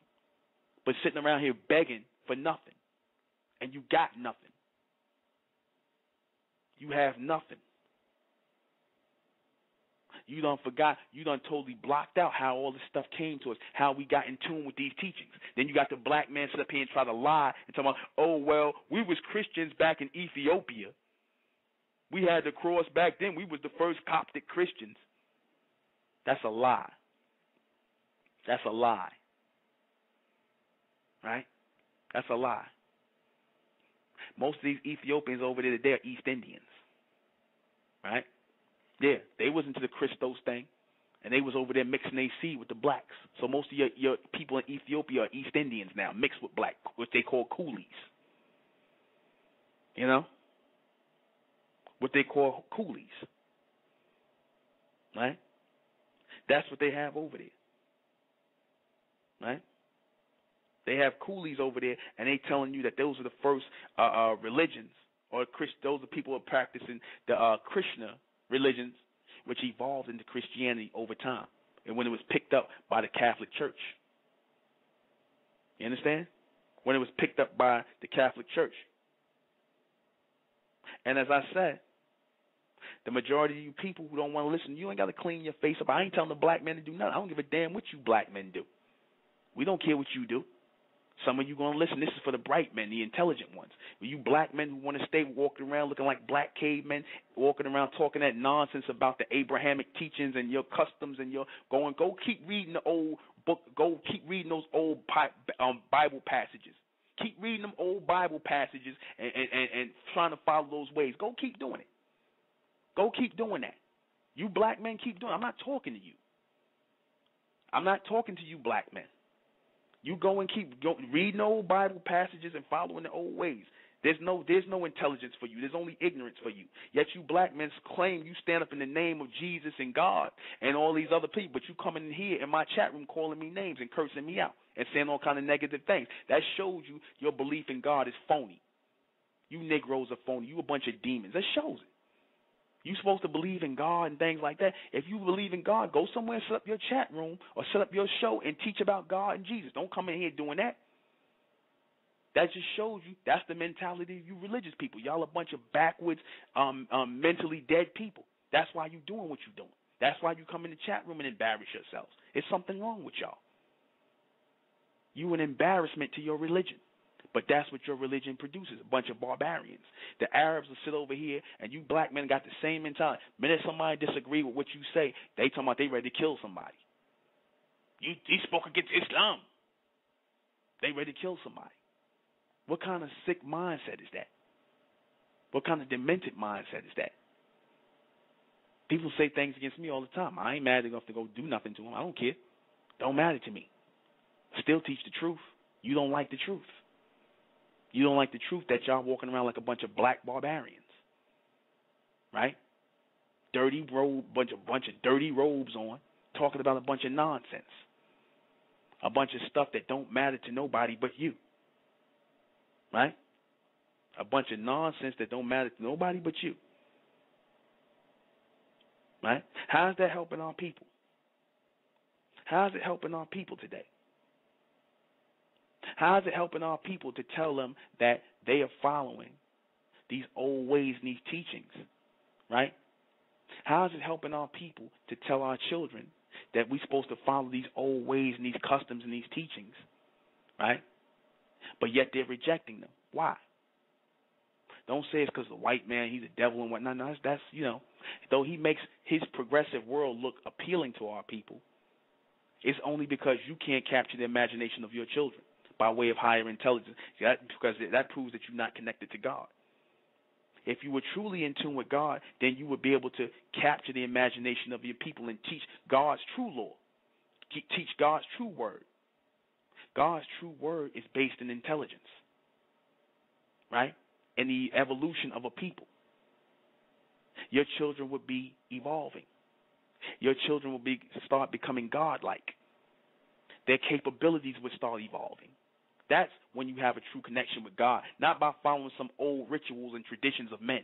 But sitting around here begging for nothing. And you got nothing. You have nothing. You done forgot, you done totally blocked out how all this stuff came to us, how we got in tune with these teachings. Then you got the black man sit up here and try to lie and talk about, oh, well, we was Christians back in Ethiopia. We had the cross back then. We was the first Coptic Christians. That's a lie. That's a lie. Right? That's a lie. Most of these Ethiopians over there today are East Indians. Right? Yeah, they was into the Christos thing, and they was over there mixing their seed with the blacks. So most of your people in Ethiopia are East Indians now, mixed with black, what they call coolies. You know? What they call coolies. Right? That's what they have over there. Right? They have coolies over there, and they telling you that those are the first religions, or those are people who are practicing the Krishna religions, which evolved into Christianity over time, and when it was picked up by the Catholic Church. You understand? When it was picked up by the Catholic Church. And as I said, the majority of you people who don't want to listen, you ain't got to clean your face up. I ain't telling the black men to do nothing. I don't give a damn what you black men do. We don't care what you do. Some of you going to listen. This is for the bright men, the intelligent ones. You black men who want to stay walking around looking like black cavemen, walking around talking that nonsense about the Abrahamic teachings and your customs and your go keep reading the old book. Go keep reading those old Bible passages. Keep reading them old Bible passages and trying to follow those ways. Go keep doing it. Go keep doing that. You black men keep doing it. I'm not talking to you. I'm not talking to you black men. You go and keep reading old Bible passages and following the old ways. There's no intelligence for you. There's only ignorance for you. Yet you black men claim you stand up in the name of Jesus and God and all these other people, but you coming in here in my chat room calling me names and cursing me out and saying all kind of negative things. That shows you your belief in God is phony. You Negroes are phony. You a bunch of demons. That shows it. You supposed to believe in God and things like that. If you believe in God, go somewhere and set up your chat room or set up your show and teach about God and Jesus. Don't come in here doing that. That just shows you that's the mentality of you religious people. Y'all a bunch of backwards, mentally dead people. That's why you doing what you doing. That's why you come in the chat room and embarrass yourselves. There's something wrong with y'all. You an embarrassment to your religion. But that's what your religion produces, a bunch of barbarians. The Arabs will sit over here, and you black men got the same mentality. The minute somebody disagree with what you say, they talking about they ready to kill somebody. You spoke against Islam. They ready to kill somebody. What kind of sick mindset is that? What kind of demented mindset is that? People say things against me all the time. I ain't mad enough to go do nothing to them. I don't care. Don't matter to me. Still teach the truth. You don't like the truth. You don't like the truth that y'all walking around like a bunch of black barbarians, right? Dirty robe, bunch of dirty robes on, talking about a bunch of nonsense, a bunch of stuff that don't matter to nobody but you, right? A bunch of nonsense that don't matter to nobody but you, right? How's that helping our people? How's it helping our people today? How is it helping our people to tell them that they are following these old ways and these teachings, right? How is it helping our people to tell our children that we're supposed to follow these old ways and these customs and these teachings, right? But yet they're rejecting them. Why? Don't say it's because the white man, he's a devil and whatnot. No, that's, though he makes his progressive world look appealing to our people, it's only because you can't capture the imagination of your children by way of higher intelligence, because that proves that you're not connected to God. If you were truly in tune with God, then you would be able to capture the imagination of your people and teach God's true law, teach God's true word. God's true word is based in intelligence, right? And the evolution of a people. Your children would be evolving. Your children will start becoming God-like. Their capabilities would start evolving. That's when you have a true connection with God, not by following some old rituals and traditions of men,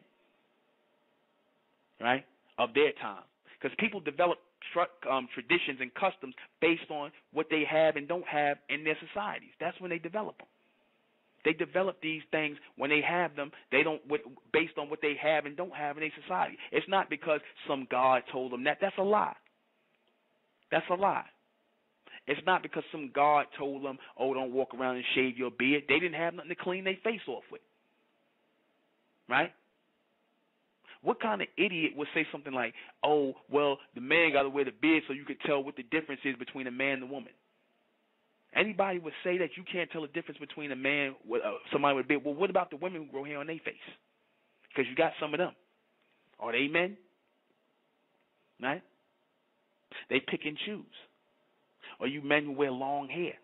right, of their time. Because people develop traditions and customs based on what they have and don't have in their societies. That's when they develop them. They develop these things when they have them. They don't based on what they have and don't have in their society. It's not because some God told them that. That's a lie. That's a lie. It's not because some God told them, oh, don't walk around and shave your beard. They didn't have nothing to clean their face off with, right? What kind of idiot would say something like, oh, well, the man got to wear the beard so you could tell what the difference is between a man and a woman? Anybody would say that you can't tell the difference between a man, somebody with a beard. Well, what about the women who grow hair on their face? Because you got some of them. Are they men? Right? They pick and choose. Or you men who wear long hair,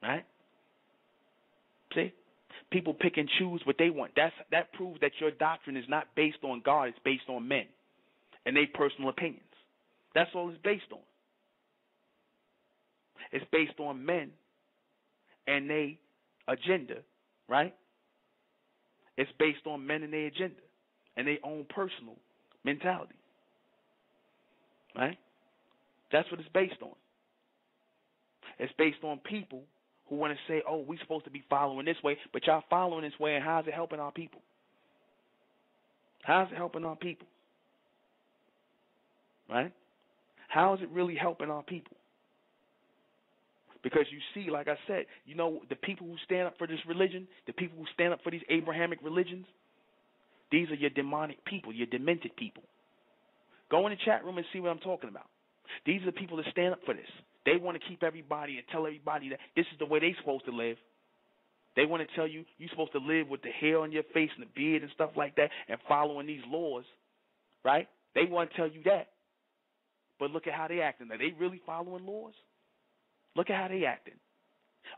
right? See? People pick and choose what they want. That proves that your doctrine is not based on God. It's based on men and their personal opinions. That's all it's based on. It's based on men and their agenda, right? It's based on men and their agenda and their own personal mentality, right? That's what it's based on. It's based on people who want to say, oh, we're supposed to be following this way, but y'all following this way, and how's it helping our people? How's it helping our people? Right? How is it really helping our people? Because you see, like I said, you know, the people who stand up for this religion, the people who stand up for these Abrahamic religions, these are your demonic people, your demented people. Go in the chat room and see what I'm talking about. These are the people that stand up for this. They want to keep everybody and tell everybody that this is the way they're supposed to live. They want to tell you you're supposed to live with the hair on your face and the beard and stuff like that and following these laws, right? They want to tell you that. But look at how they acting. Are they really following laws? Look at how they acting.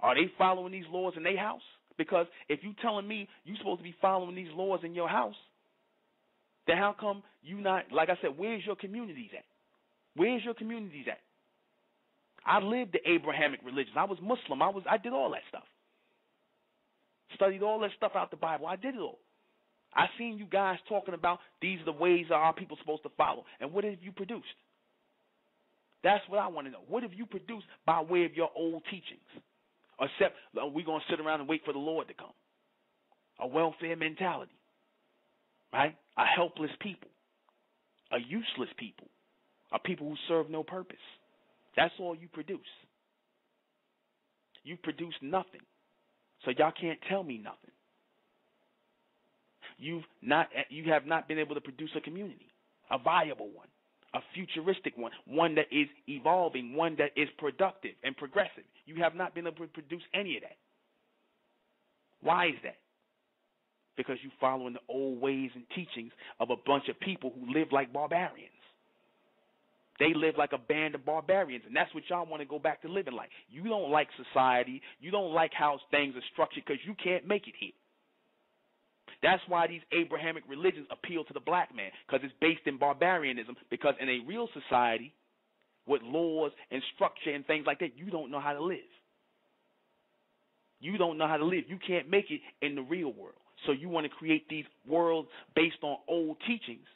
Are they following these laws in their house? Because if you telling me you're supposed to be following these laws in your house, then how come you not, like I said, where's your communities at? Where's your communities at? I lived the Abrahamic religions. I was Muslim. I did all that stuff. Studied all that stuff out the Bible. I did it all. I seen you guys talking about these are the ways that our people supposed to follow. And what have you produced? That's what I want to know. What have you produced by way of your old teachings? Except we're going to sit around and wait for the Lord to come. A welfare mentality, right? A helpless people, a useless people, a people who serve no purpose. That's all you produce. You produce nothing. So y'all can't tell me nothing. You have not been able to produce a community, a viable one, a futuristic one, one that is evolving, one that is productive and progressive. You have not been able to produce any of that. Why is that? Because you're following the old ways and teachings of a bunch of people who live like barbarians. They live like a band of barbarians, and that's what y'all want to go back to living like. You don't like society. You don't like how things are structured because you can't make it here. That's why these Abrahamic religions appeal to the black man, because it's based in barbarianism, because in a real society with laws and structure and things like that, you don't know how to live. You don't know how to live. You can't make it in the real world. So you want to create these worlds based on old teachings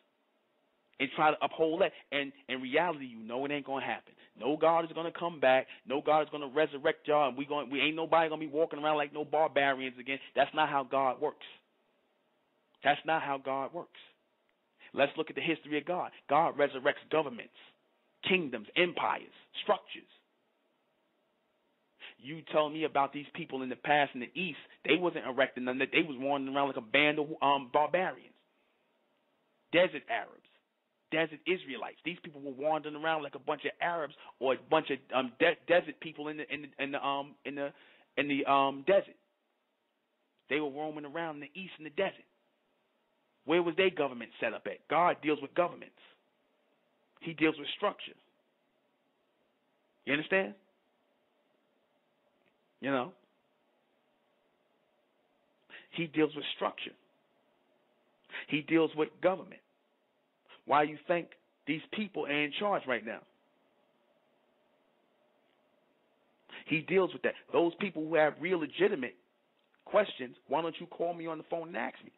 and try to uphold that. And in reality, you know it ain't going to happen. No God is going to come back. No God is going to resurrect y'all. And we ain't nobody going to be walking around like no barbarians again. That's not how God works. That's not how God works. Let's look at the history of God. God resurrects governments, kingdoms, empires, structures. You tell me about these people in the past in the East, they wasn't erecting none. They was wandering around like a band of barbarians. Desert Arabs, desert Israelites. These people were wandering around like a bunch of Arabs or a bunch of desert people in the desert. They were roaming around in the East in the desert. Where was their government set up at? God deals with governments. He deals with structure. You understand? You know? He deals with structure. He deals with government. Why you think these people are in charge right now? He deals with that. Those people who have real legitimate questions, why don't you call me on the phone and ask me?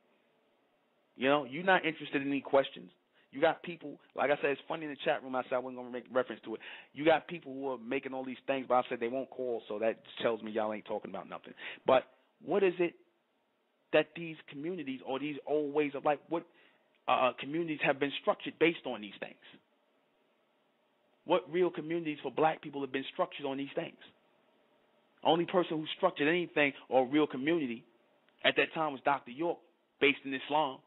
You know, you're not interested in any questions. You got people, like I said, it's funny in the chat room, I said I wasn't going to make reference to it. You got people who are making all these things, but I said they won't call, so that tells me y'all ain't talking about nothing. But what is it that these communities or these old ways of life, what communities have been structured based on these things? What real communities for black people have been structured on these things? Only person who structured anything or real community at that time was Dr. York, based in Islam.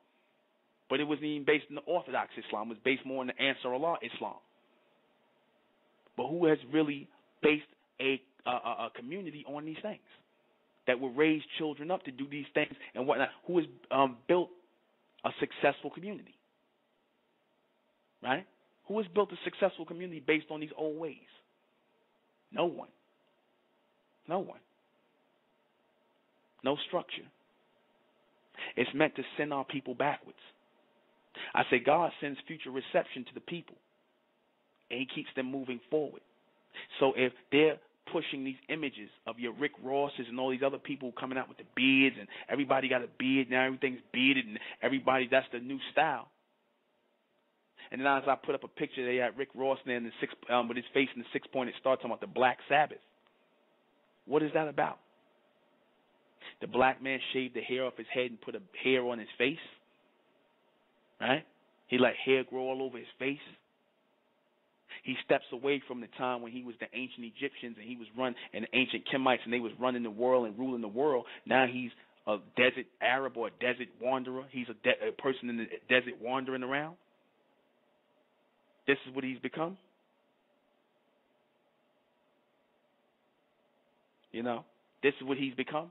But it wasn't even based in the Orthodox Islam. It was based more in the Ansar Allah Islam. But who has really based a community on these things that will raise children up to do these things and whatnot? Who has built a successful community? Right? Who has built a successful community based on these old ways? No one. No one. No structure. It's meant to send our people backwards. I say God sends future reception to the people, and he keeps them moving forward. So if they're pushing these images of your Rick Rosses and all these other people coming out with the beards, and everybody got a beard, now everything's bearded, and everybody, that's the new style. And then as I put up a picture, they had Rick Ross there in the with his face in the 6-pointed star talking about the Black Sabbath. What is that about? The black man shaved the hair off his head and put a hair on his face. Right? He let hair grow all over his face. He steps away from the time when he was the ancient Egyptians and he was and the ancient Kemites and they was running the world and ruling the world. Now he's a desert Arab or a desert wanderer. He's a person in the desert wandering around. This is what he's become. You know, this is what he's become.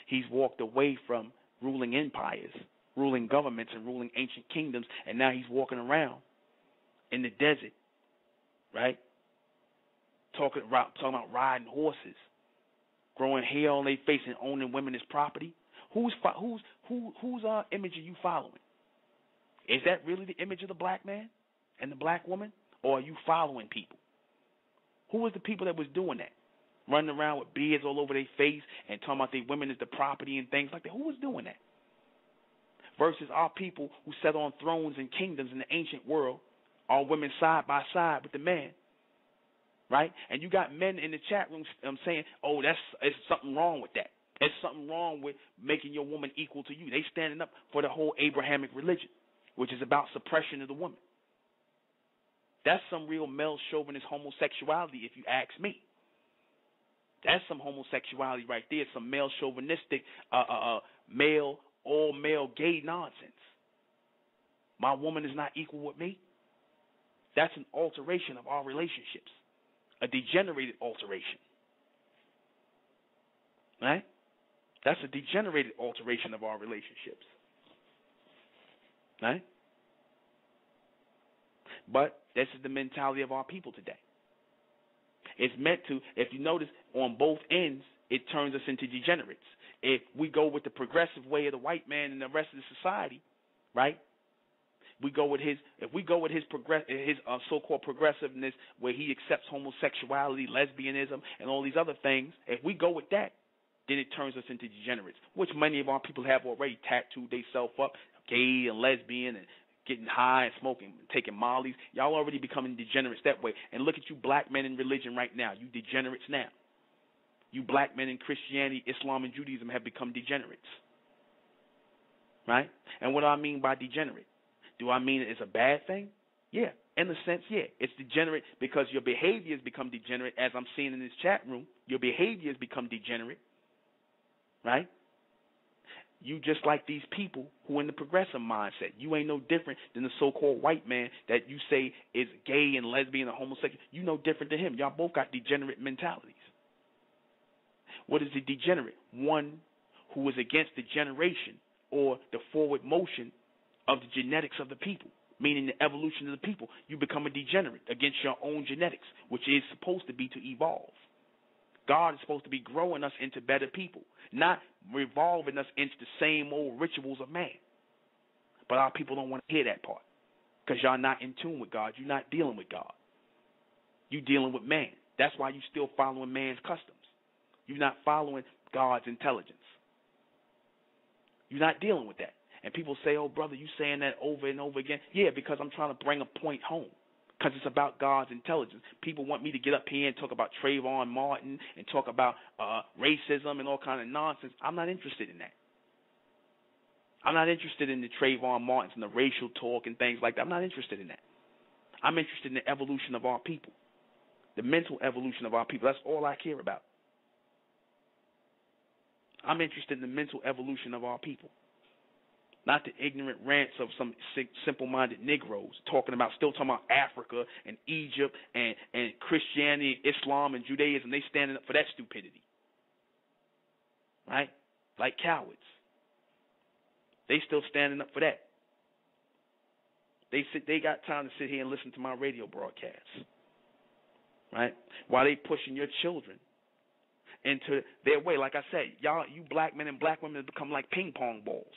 He's walked away from ruling empires, ruling governments, and ruling ancient kingdoms, and now he's walking around in the desert, right? Talking about riding horses, growing hair on their face, and owning women as property. Whose image are you following? Is that really the image of the black man and the black woman, or are you following people? Who was the people that was doing that? Running around with beards all over their face and talking about their women as the property and things like that. Who was doing that? Versus our people who sat on thrones and kingdoms in the ancient world, our women side by side with the man, right? And you got men in the chat room saying, "Oh, it's something wrong with that. There's something wrong with making your woman equal to you." They standing up for the whole Abrahamic religion, which is about suppression of the woman. That's some real male chauvinist homosexuality, if you ask me. That's some homosexuality right there. Some male chauvinistic, male, all-male gay nonsense. My woman is not equal with me. That's an alteration of our relationships, a degenerated alteration. Right? That's a degenerated alteration of our relationships. Right? But this is the mentality of our people today. It's meant to, if you notice, on both ends, it turns us into degenerates. If we go with the progressive way of the white man and the rest of the society, right? If we go with his so-called progressiveness, where he accepts homosexuality, lesbianism, and all these other things, if we go with that, then it turns us into degenerates, which many of our people have already tattooed themselves up, gay and lesbian and getting high and smoking, taking mollies. Y'all already becoming degenerates that way. And look at you black men in religion right now. You degenerates now. You black men in Christianity, Islam, and Judaism have become degenerates. Right? And what do I mean by degenerate? Do I mean it's a bad thing? Yeah. In a sense, yeah. It's degenerate because your behavior has become degenerate, as I'm seeing in this chat room. Your behavior has become degenerate. Right? You just like these people who are in the progressive mindset. You ain't no different than the so-called white man that you say is gay and lesbian and homosexual. You no different than him. Y'all both got degenerate mentalities. What is a degenerate? One who is against the generation or the forward motion of the genetics of the people, meaning the evolution of the people. You become a degenerate against your own genetics, which is supposed to be to evolve. God is supposed to be growing us into better people, not revolving us into the same old rituals of man. But our people don't want to hear that part because y'all not in tune with God. You're not dealing with God. You're dealing with man. That's why you're still following man's customs. You're not following God's intelligence. You're not dealing with that. And people say, "Oh, brother, you saying that over and over again." Yeah, because I'm trying to bring a point home. Because it's about God's intelligence. People want me to get up here and talk about Trayvon Martin and talk about racism and all kind of nonsense. I'm not interested in that. I'm not interested in the Trayvon Martins and the racial talk and things like that. I'm not interested in that. I'm interested in the evolution of our people, the mental evolution of our people. That's all I care about. I'm interested in the mental evolution of our people. Not the ignorant rants of some simple-minded Negroes still talking about Africa and Egypt and Christianity, Islam, and Judaism. They standing up for that stupidity, right? Like cowards. They still standing up for that. They got time to sit here and listen to my radio broadcasts, right? While they pushing your children into their way. Like I said, you black men and black women have become like ping pong balls.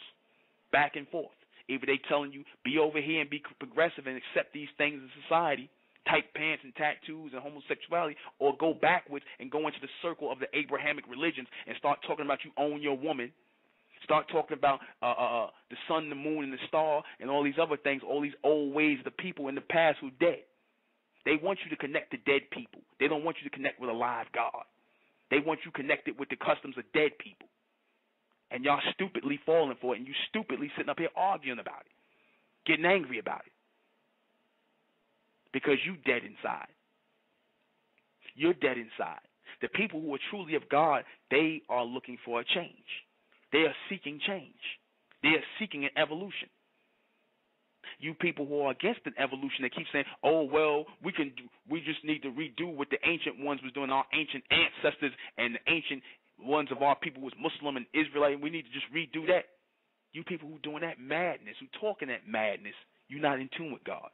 Back and forth. Either they telling you, be over here and be progressive and accept these things in society, tight pants and tattoos and homosexuality, or go backwards and go into the circle of the Abrahamic religions and start talking about you own your woman, start talking about the sun, the moon, and the star, and all these other things, all these old ways of the people in the past who dead. They want you to connect to dead people. They don't want you to connect with a live God. They want you connected with the customs of dead people. And y'all stupidly falling for it, and you stupidly sitting up here arguing about it, getting angry about it. because you dead inside. You're dead inside. The people who are truly of God, they are looking for a change. They are seeking change. They are seeking an evolution. You people who are against an evolution, they keep saying, "Oh well, we just need to redo what the ancient ones was doing. Our ancient ancestors and the ancient ones of our people was Muslim and Israelite, and we need to just redo that." You people who doing that madness, who talking that madness, you're not in tune with God.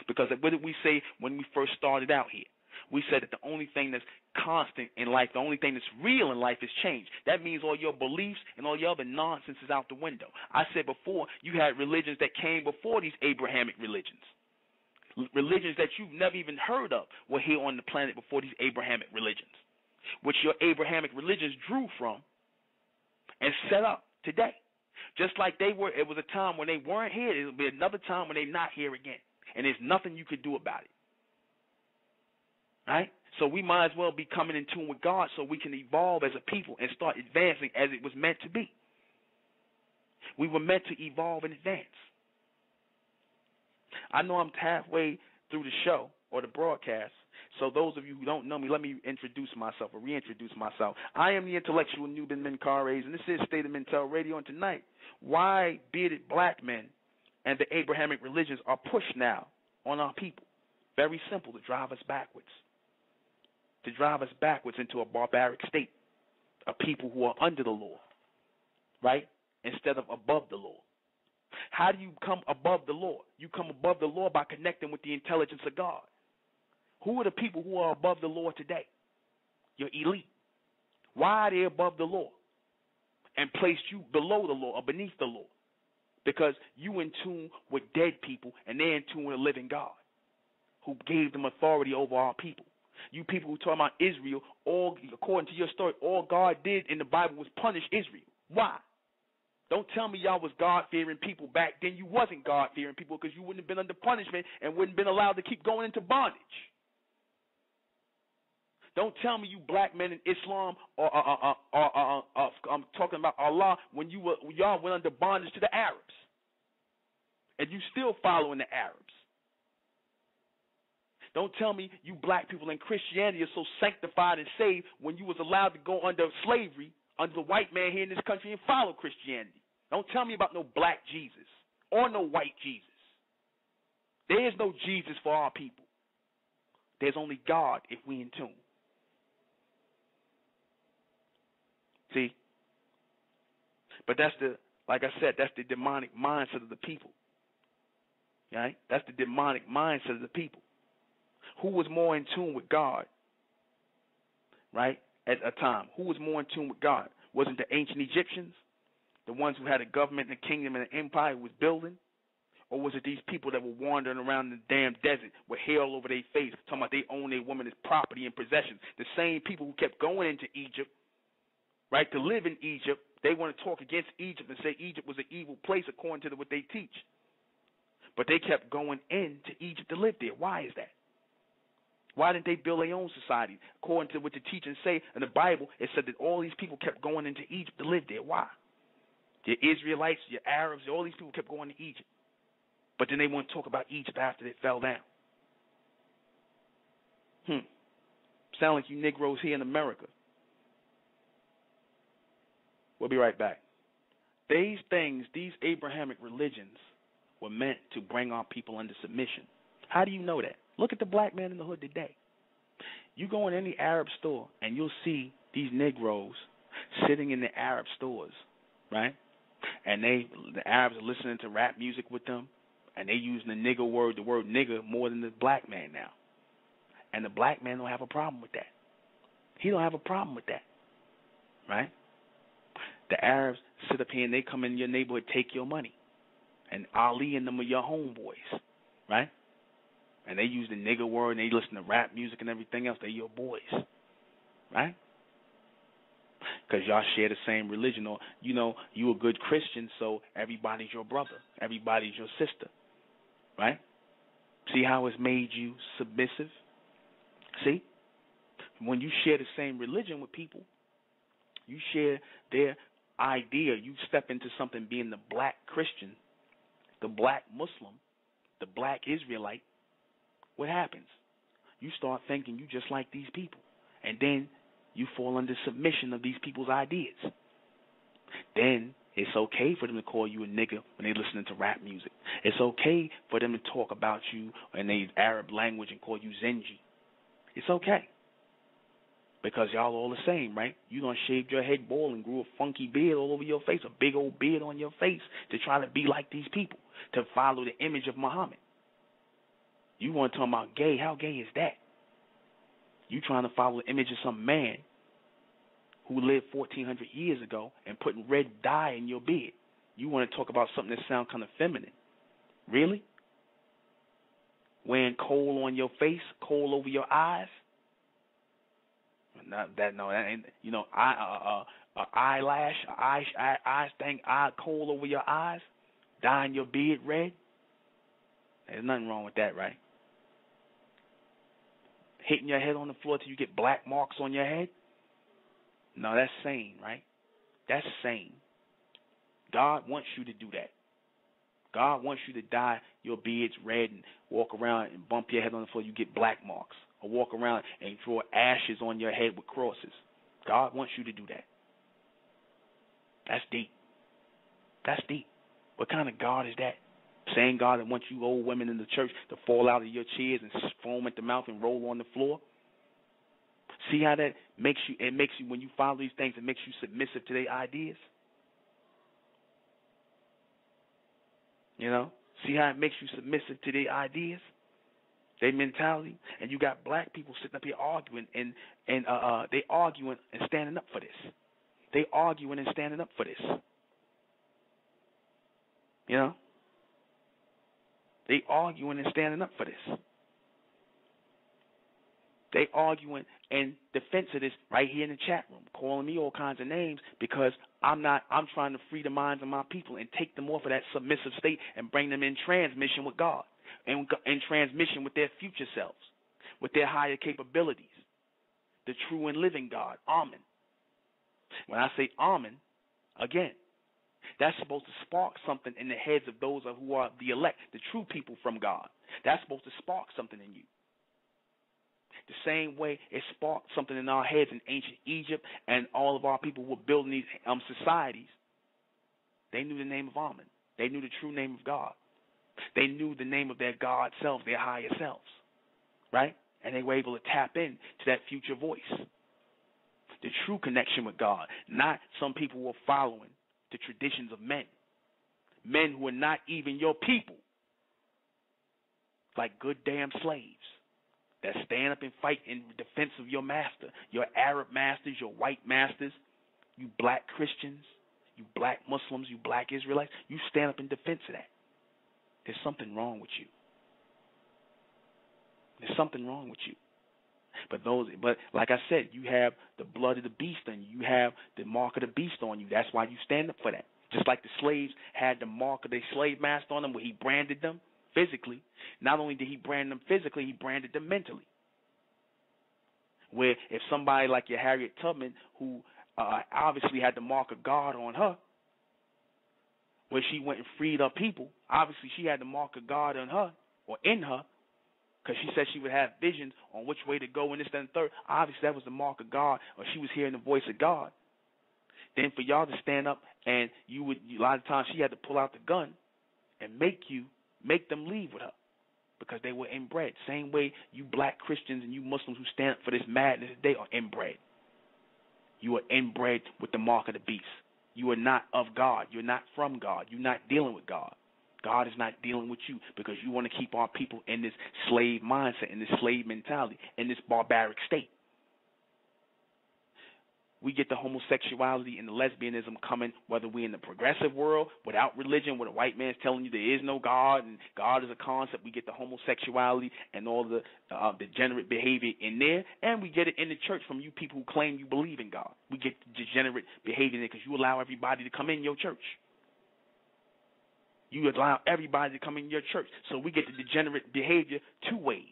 Because what did we say when we first started out here? We said that the only thing that's constant in life, the only thing that's real in life is change. That means all your beliefs and all your other nonsense is out the window. I said before, you had religions that came before these Abrahamic religions. Religions that you've never even heard of were here on the planet before these Abrahamic religions, which your Abrahamic religions drew from and set up today. Just like they were, it was a time when they weren't here. It'll be another time when they're not here again. And there's nothing you could do about it. Right? So we might as well be coming in tune with God so we can evolve as a people and start advancing as it was meant to be. We were meant to evolve and advance. I know I'm halfway through the show or the broadcast, so those of you who don't know me, let me introduce myself or reintroduce myself. I am the intellectual KB&ᴜ, and this is State of Mental Radio. And tonight, why bearded black men and the Abrahamic religions are pushed now on our people. Very simple, to drive us backwards. To drive us backwards into a barbaric state, a people who are under the law, right, instead of above the law. How do you come above the law? You come above the law by connecting with the intelligence of God. Who are the people who are above the law today? Your elite. Why are they above the law and placed you below the law or beneath the law? Because you in tune with dead people and they're in tune with a living God who gave them authority over our people. You people who talk about Israel, all according to your story, all God did in the Bible was punish Israel. Why? Don't tell me y'all was God-fearing people back then. You wasn't God-fearing people because you wouldn't have been under punishment and wouldn't have been allowed to keep going into bondage. Don't tell me you black men in Islam or I'm talking about Allah when y'all went under bondage to the Arabs, and you still following the Arabs. Don't tell me you black people in Christianity are so sanctified and saved when you was allowed to go under slavery under the white man here in this country and follow Christianity. Don't tell me about no black Jesus or no white Jesus. There is no Jesus for our people. There's only God if we in tune. See? But that's like I said, that's the demonic mindset of the people. Right? That's the demonic mindset of the people. Who was more in tune with God, right, at a time? Who was more in tune with God? Wasn't the ancient Egyptians, the ones who had a government and a kingdom and an empire who was building? Or was it these people that were wandering around the damn desert with hair all over their face, talking about they own their woman as property and possessions? The same people who kept going into Egypt, right, to live in Egypt, they want to talk against Egypt and say Egypt was an evil place according to what they teach. But they kept going into Egypt to live there. Why is that? Why didn't they build their own society? According to what the teachings say in the Bible, it said that all these people kept going into Egypt to live there. Why? Your Israelites, your Arabs, all these people kept going to Egypt. But then they want to talk about Egypt after they fell down. Sound like you Negroes here in America. We'll be right back. These things, these Abrahamic religions, were meant to bring our people under submission. How do you know that? Look at the black man in the hood today. You go in any Arab store and you'll see these Negroes sitting in the Arab stores, right? And the Arabs are listening to rap music with them, and they using the word nigger, more than the black man now. And the black man don't have a problem with that. He don't have a problem with that, right? The Arabs sit up here and they come in your neighborhood, take your money. And Ali and them are your homeboys, right? And they use the nigger word and they listen to rap music and everything else. They're your boys, right? Because y'all share the same religion, or, you know, you a good Christian, so everybody's your brother. Everybody's your sister, right? See how it's made you submissive? See? When you share the same religion with people, you share their idea. You step into something being the black Christian, the black Muslim, the black Israelite, what happens? You start thinking you just like these people. And then you fall under submission of these people's ideas. Then it's okay for them to call you a nigga when they're listening to rap music. It's okay for them to talk about you in their Arab language and call you Zenji. It's okay. Because y'all all the same, right? You done shaved your head bald and grew a funky beard all over your face, a big old beard on your face to try to be like these people, to follow the image of Muhammad. You want to talk about gay? How gay is that? You trying to follow the image of some man who lived 1,400 years ago and putting red dye in your beard. You want to talk about something that sounds kind of feminine. Really? Wearing coal on your face, coal over your eyes? That ain't, eyelash, coal over your eyes, dyeing your beard red. There's nothing wrong with that, right? Hitting your head on the floor till you get black marks on your head? No, that's sane, right? That's sane. God wants you to do that. God wants you to dye your beards red and walk around and bump your head on the floor, you get black marks. Or walk around and draw ashes on your head with crosses. God wants you to do that. That's deep. That's deep. What kind of God is that? Same God that wants you old women in the church to fall out of your chairs and foam at the mouth and roll on the floor? See how that makes you, when you follow these things, it makes you submissive to their ideas? You know? See how it makes you submissive to their ideas? Their mentality? And you got black people sitting up here arguing and they arguing and standing up for this. They arguing and standing up for this. You know? They arguing and standing up for this. They arguing in defense of this right here in the chat room, calling me all kinds of names because I'm trying to free the minds of my people and take them off of that submissive state and bring them in transmission with God and in transmission with their future selves, with their higher capabilities, the true and living God, Amen. When I say Amen, again, that's supposed to spark something in the heads of those who are the elect, the true people from God. That's supposed to spark something in you. The same way it sparked something in our heads in ancient Egypt, and all of our people were building these societies. They knew the name of Amen. They knew the true name of God. They knew the name of their God selves, their higher selves, right? And they were able to tap in to that future voice, the true connection with God. Not some people were following the traditions of men who are not even your people, like good damn slaves that stand up and fight in defense of your master, your Arab masters, your white masters, you black Christians, you black Muslims, you black Israelites. You stand up in defense of that. There's something wrong with you. There's something wrong with you. But like I said, you have the blood of the beast on you. You have the mark of the beast on you. That's why you stand up for that. Just like the slaves had the mark of their slave master on them where he branded them physically. Not only did he brand them physically, he branded them mentally. Where if somebody like your Harriet Tubman, who obviously had the mark of God on her, where she went and freed her people, obviously she had the mark of God on her or in her, because she said she would have visions on which way to go and this, that, and third. Obviously that was the mark of God, or she was hearing the voice of God. Then for y'all to stand up and a lot of times she had to pull out the gun and make them leave with her because they were inbred. Same way you black Christians and you Muslims who stand up for this madness, they are inbred. You are inbred with the mark of the beast. You are not of God. You're not from God. You're not dealing with God. God is not dealing with you because you want to keep our people in this slave mindset, in this slave mentality, in this barbaric state. We get the homosexuality and the lesbianism coming, whether we're in the progressive world, without religion, where the white man's telling you there is no God and God is a concept. We get the homosexuality and all the degenerate behavior in there, and we get it in the church from you people who claim you believe in God. We get the degenerate behavior in there because you allow everybody to come in your church. You allow everybody to come in your church. So we get the degenerate behavior two ways,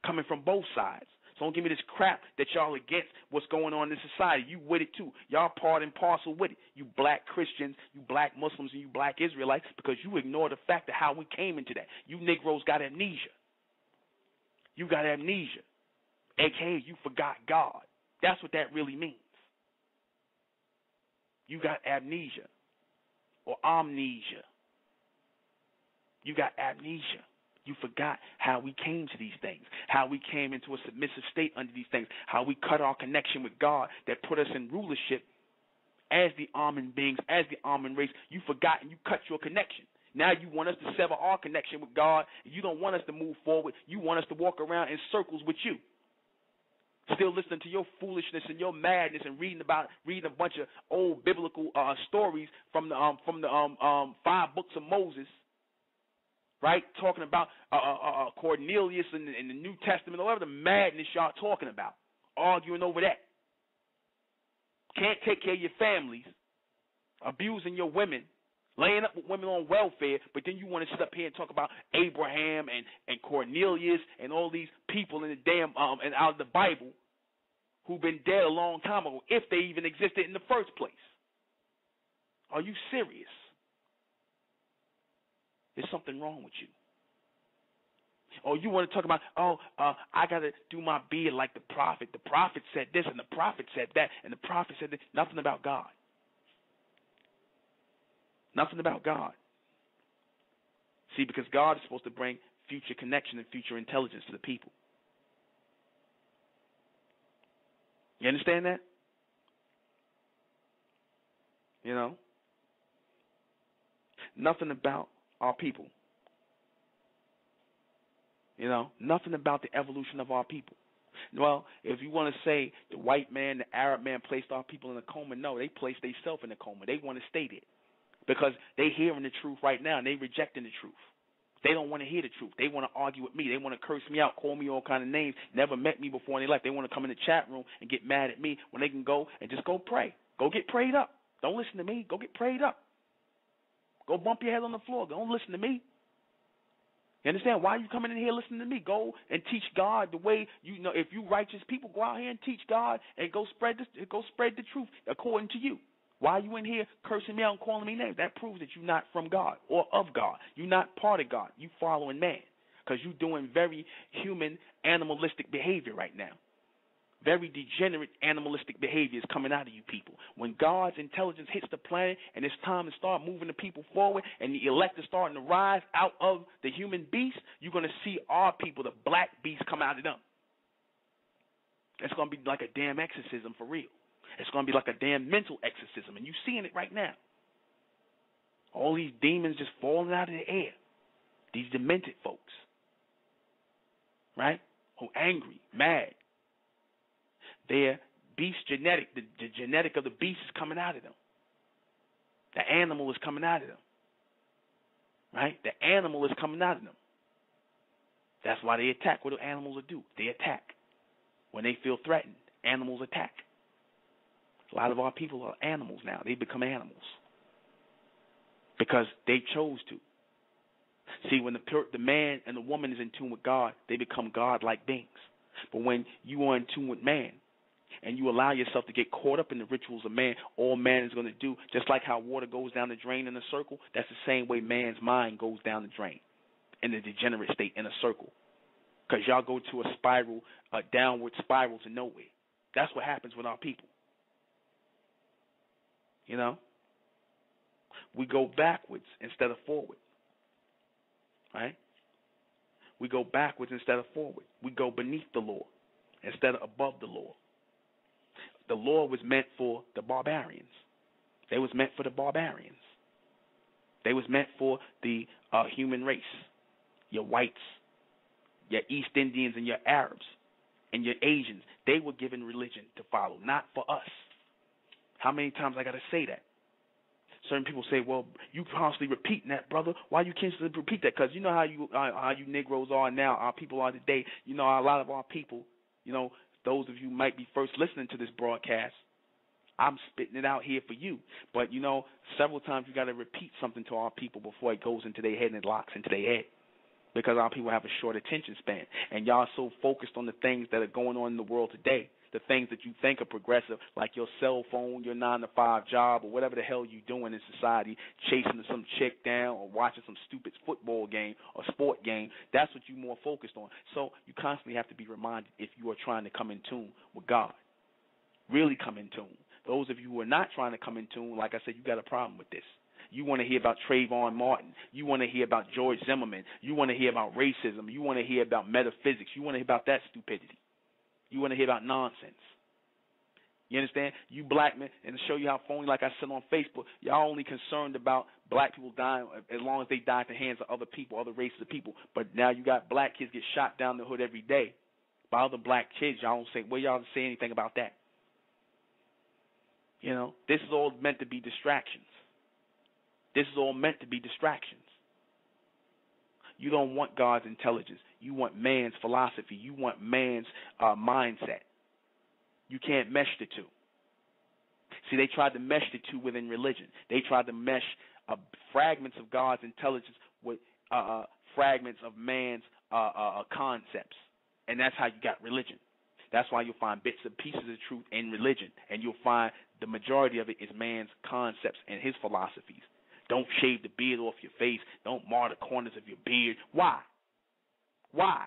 coming from both sides. So don't give me this crap that y'all against what's going on in society. You with it too. Y'all part and parcel with it. You black Christians, you black Muslims, and you black Israelites, because you ignore the fact of how we came into that. You Negroes got amnesia. You got amnesia, aka you forgot God. That's what that really means. You got amnesia or amnesia. You got amnesia. You forgot how we came to these things, how we came into a submissive state under these things, how we cut our connection with God that put us in rulership as the almond beings, as the almond race. You forgot and you cut your connection. Now you want us to sever our connection with God. You don't want us to move forward. You want us to walk around in circles with you. Still listening to your foolishness and your madness and reading a bunch of old biblical stories from the 5 books of Moses. Right, talking about Cornelius in the New Testament, or whatever the madness y'all talking about, arguing over that. Can't take care of your families, abusing your women, laying up with women on welfare, but then you want to sit up here and talk about Abraham and Cornelius and all these people in the damn and out of the Bible who've been dead a long time ago, if they even existed in the first place. Are you serious? There's something wrong with you. Or you want to talk about, I got to do my beard like the prophet. The prophet said this, and the prophet said that, and the prophet said this. Nothing about God. Nothing about God. See, because God is supposed to bring future connection and future intelligence to the people. You understand that? You know? Nothing about our people. You know, nothing about the evolution of our people. Well, if you want to say the white man, the Arab man placed our people in a coma, no, they placed themselves in a coma. They want to stay there because they hearing the truth right now and they rejecting the truth. They don't want to hear the truth. They want to argue with me. They want to curse me out, call me all kind of names, never met me before in their life. They want to come in the chat room and get mad at me when they can go and just go pray. Go get prayed up. Don't listen to me. Go get prayed up. Go bump your head on the floor. Don't listen to me. You understand? Why are you coming in here listening to me? Go and teach God the way you know. If you righteous people, go out here and teach God and go spread the truth according to you. Why are you in here cursing me out and calling me names? That proves that you're not from God or of God. You're not part of God. You following man because you're doing very human, animalistic behavior right now. Very degenerate, animalistic behavior is coming out of you people. When God's intelligence hits the planet and it's time to start moving the people forward and the elect is starting to rise out of the human beast, you're going to see our people, the black beast, come out of them. It's going to be like a damn exorcism for real. It's going to be like a damn mental exorcism, and you're seeing it right now. All these demons just falling out of the air. These demented folks. Right? Who angry, mad. Their beast genetic, the genetic of the beast is coming out of them. The animal is coming out of them. Right? The animal is coming out of them. That's why they attack. What do animals do? They attack. When they feel threatened, animals attack. A lot of our people are animals now. They become animals because they chose to. See, when the man and the woman is in tune with God, they become God-like beings. But when you are in tune with man and you allow yourself to get caught up in the rituals of man, all man is going to do, just like how water goes down the drain in a circle, that's the same way man's mind goes down the drain in a degenerate state in a circle. Because y'all go to a spiral, a downward spiral to nowhere. That's what happens with our people. You know? We go backwards instead of forward. Right? We go backwards instead of forward. We go beneath the law instead of above the law. The law was meant for the barbarians. They was meant for the barbarians. They was meant for the human race. Your whites, your East Indians, and your Arabs, and your Asians. They were given religion to follow, not for us. How many times I got to say that? Certain people say, well, you constantly repeating that, brother. Why you constantly repeat that? Because you know how you Negroes are now, our people are today. You know, a lot of our people, you know, those of you who might be first listening to this broadcast, I'm spitting it out here for you. But, you know, several times you got to repeat something to our people before it goes into their head and it locks into their head. Because our people have a short attention span. And y'all so focused on the things that are going on in the world today the things that you think are progressive, like your cell phone, your 9-to-5 job, or whatever the hell you doing in society, chasing some chick down or watching some stupid football game or sport game. That's what you're more focused on. So you constantly have to be reminded if you are trying to come in tune with God. Really come in tune. Those of you who are not trying to come in tune, like I said, you got a problem with this. You want to hear about Trayvon Martin. You want to hear about George Zimmerman. You want to hear about racism. You want to hear about metaphysics. You want to hear about that stupidity. You want to hear about nonsense. You understand? You black men, and to show you how phony, like I said on Facebook, y'all only concerned about black people dying as long as they die at the hands of other people, other races of people. But now you got black kids get shot down the hood every day by other black kids. Y'all don't say, well, y'all don't say anything about that. You know, this is all meant to be distractions. This is all meant to be distractions. You don't want God's intelligence. You want man's philosophy. You want man's mindset. You can't mesh the two. See, they tried to mesh the two within religion. They tried to mesh fragments of God's intelligence with fragments of man's concepts. And that's how you got religion. That's why you'll find bits and pieces of truth in religion. And you'll find the majority of it is man's concepts and his philosophies. Don't shave the beard off your face. Don't mar the corners of your beard. Why? Why?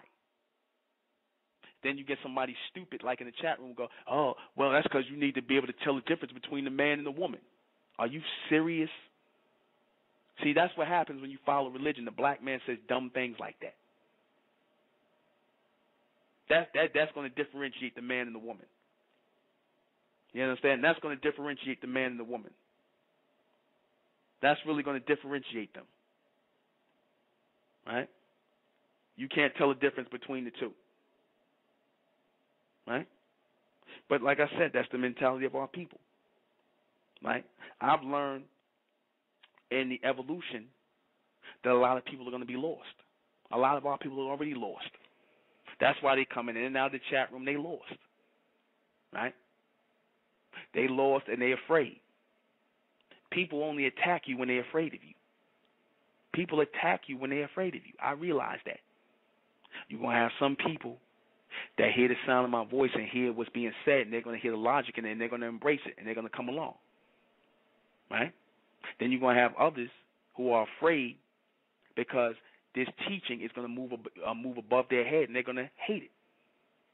Then you get somebody stupid like in the chat room go, oh, well, that's because you need to be able to tell the difference between the man and the woman. Are you serious? See, that's what happens when you follow religion. The black man says dumb things like that. That's going to differentiate the man and the woman. You understand? That's going to differentiate the man and the woman. That's really going to differentiate them. Right? You can't tell a difference between the two. Right? But like I said, that's the mentality of our people. Right? I've learned in the evolution that a lot of people are going to be lost. A lot of our people are already lost. That's why they come in and out of the chat room, they lost. Right? They lost and they're afraid. People only attack you when they're afraid of you. People attack you when they're afraid of you. I realize that. You're going to have some people that hear the sound of my voice and hear what's being said, and they're going to hear the logic, and then they're going to embrace it, and they're going to come along. Right? Then you're going to have others who are afraid because this teaching is going to move above their head, and they're going to hate it.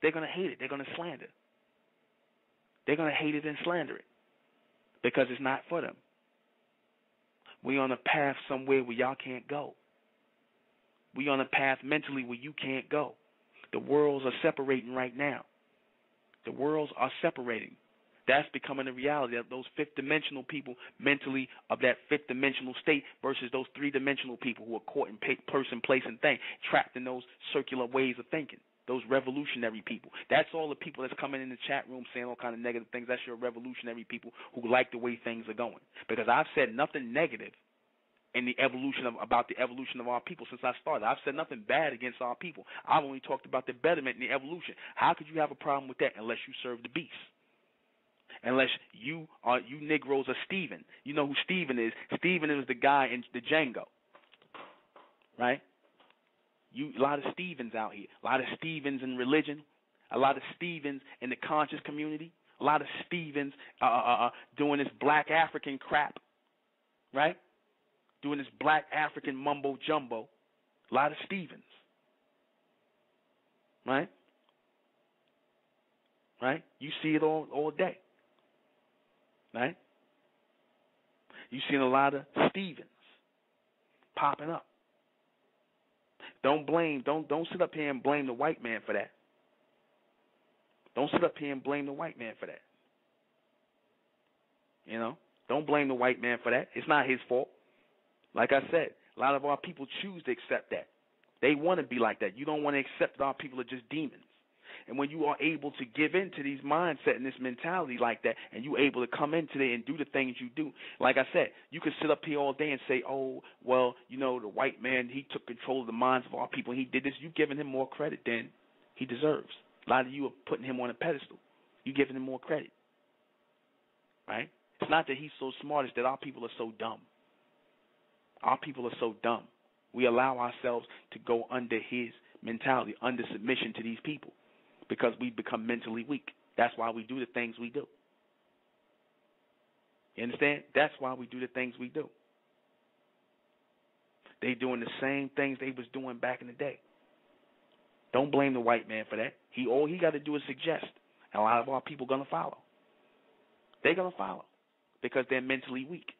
They're going to hate it. They're going to slander. They're going to hate it and slander it because it's not for them. We're on a path somewhere where y'all can't go. We're on a path mentally where you can't go. The worlds are separating right now. The worlds are separating. That's becoming a reality. Those fifth-dimensional people mentally of that fifth-dimensional state versus those three-dimensional people who are caught in person, place, and thing, trapped in those circular ways of thinking. Those revolutionary people. That's all the people that's coming in the chat room saying all kind of negative things. That's your revolutionary people who like the way things are going. Because I've said nothing negative in the evolution about the evolution of our people since I started. I've said nothing bad against our people. I've only talked about the betterment and the evolution. How could you have a problem with that unless you serve the beast? Unless you Negroes are Stephen. You know who Stephen is. Stephen is the guy in the Django. Right? A lot of Stevens out here. A lot of Stevens in religion. A lot of Stevens in the conscious community. A lot of Stevens doing this black African crap. Right? Doing this black African mumbo jumbo. A lot of Stevens. Right? Right? You see it all day. Right? You've seen a lot of Stevens popping up. Don't sit up here and blame the white man for that. Don't sit up here and blame the white man for that. You know? Don't blame the white man for that. It's not his fault. Like I said, a lot of our people choose to accept that. They want to be like that. You don't want to accept that our people are just demons. And when you are able to give in to these mindset and this mentality like that, and you're able to come into there and do the things you do, like I said, you can sit up here all day and say, oh, well, you know, the white man, he took control of the minds of our people, and he did this. You're giving him more credit than he deserves. A lot of you are putting him on a pedestal. You're giving him more credit. Right? It's not that he's so smart, it's that our people are so dumb. Our people are so dumb. We allow ourselves to go under his mentality, under submission to these people, because we've become mentally weak. That's why we do the things we do. You understand? That's why we do the things we do. They doing the same things they was doing back in the day. Don't blame the white man for that. All he got to do is suggest. And a lot of our people going to follow. They're going to follow because they're mentally weak.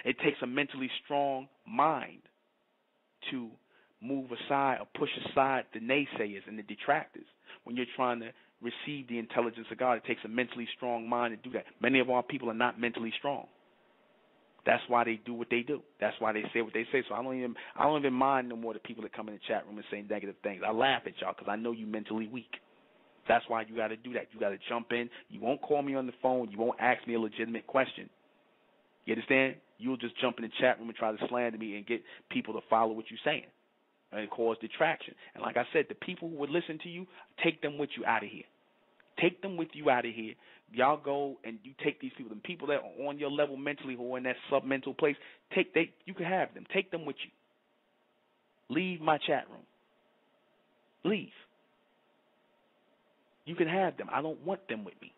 It takes a mentally strong mind to move aside or push aside the naysayers and the detractors. When you're trying to receive the intelligence of God, it takes a mentally strong mind to do that. Many of our people are not mentally strong. That's why they do what they do. That's why they say what they say. So I don't even mind no more the people that come in the chat room and say negative things. I laugh at y'all because I know you're mentally weak. That's why you got to do that. You got to jump in. You won't call me on the phone. You won't ask me a legitimate question. You understand? You'll just jump in the chat room and try to slander me and get people to follow what you're saying and cause detraction. And like I said, the people who would listen to you, take them with you out of here. Take them with you out of here. Y'all go and you take these people, the people that are on your level mentally who are in that submental place, you can have them. Take them with you. Leave my chat room. Leave. You can have them. I don't want them with me.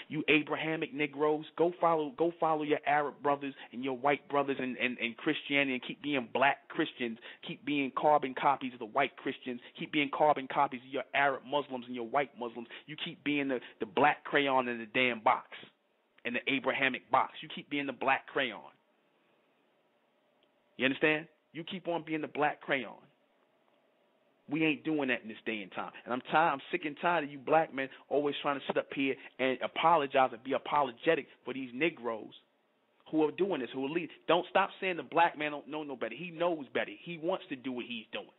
You Abrahamic Negroes, go follow your Arab brothers and your white brothers and Christianity, and keep being black Christians, keep being carbon copies of the white Christians, keep being carbon copies of your Arab Muslims and your white Muslims. You keep being the black crayon in the damn box, in the Abrahamic box. You keep being the black crayon. You understand? You keep on being the black crayon. We ain't doing that in this day and time. And I'm sick and tired of you black men always trying to sit up here and apologize and be apologetic for these Negroes who are doing this, who are leading. Don't stop saying the black man don't know no better. He knows better. He wants to do what he's doing.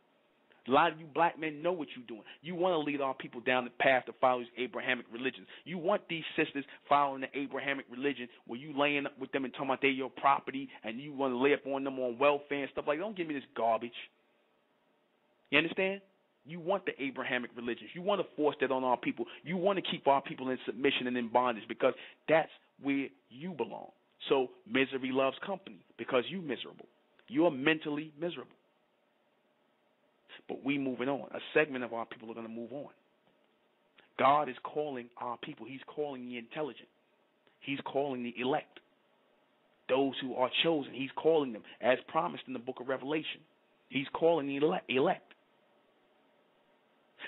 A lot of you black men know what you're doing. You want to lead our people down the path to follow these Abrahamic religions. You want these sisters following the Abrahamic religion where you laying up with them and talking about they're your property and you want to lay up on them on welfare and stuff like that. Don't give me this garbage. You understand? You want the Abrahamic religions. You want to force that on our people. You want to keep our people in submission and in bondage because that's where you belong. So misery loves company because you're miserable. You're mentally miserable. But we moving on. A segment of our people are going to move on. God is calling our people. He's calling the intelligent. He's calling the elect. Those who are chosen. He's calling them as promised in the book of Revelation. He's calling the elect.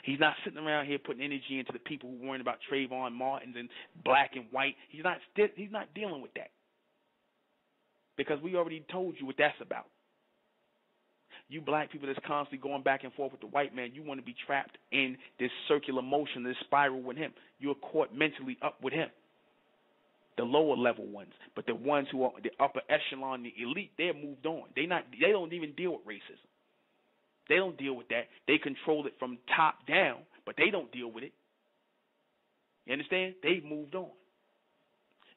He's not sitting around here putting energy into the people who worrying about Trayvon Martins and black and white. He's not dealing with that because we already told you what that's about. You black people that's constantly going back and forth with the white man, you want to be trapped in this circular motion, this spiral with him. You're caught mentally up with him. The lower level ones, but the ones who are the upper echelon, the elite, they're moved on. They don't even deal with racism. They don't deal with that. They control it from top down, but they don't deal with it. You understand? They've moved on.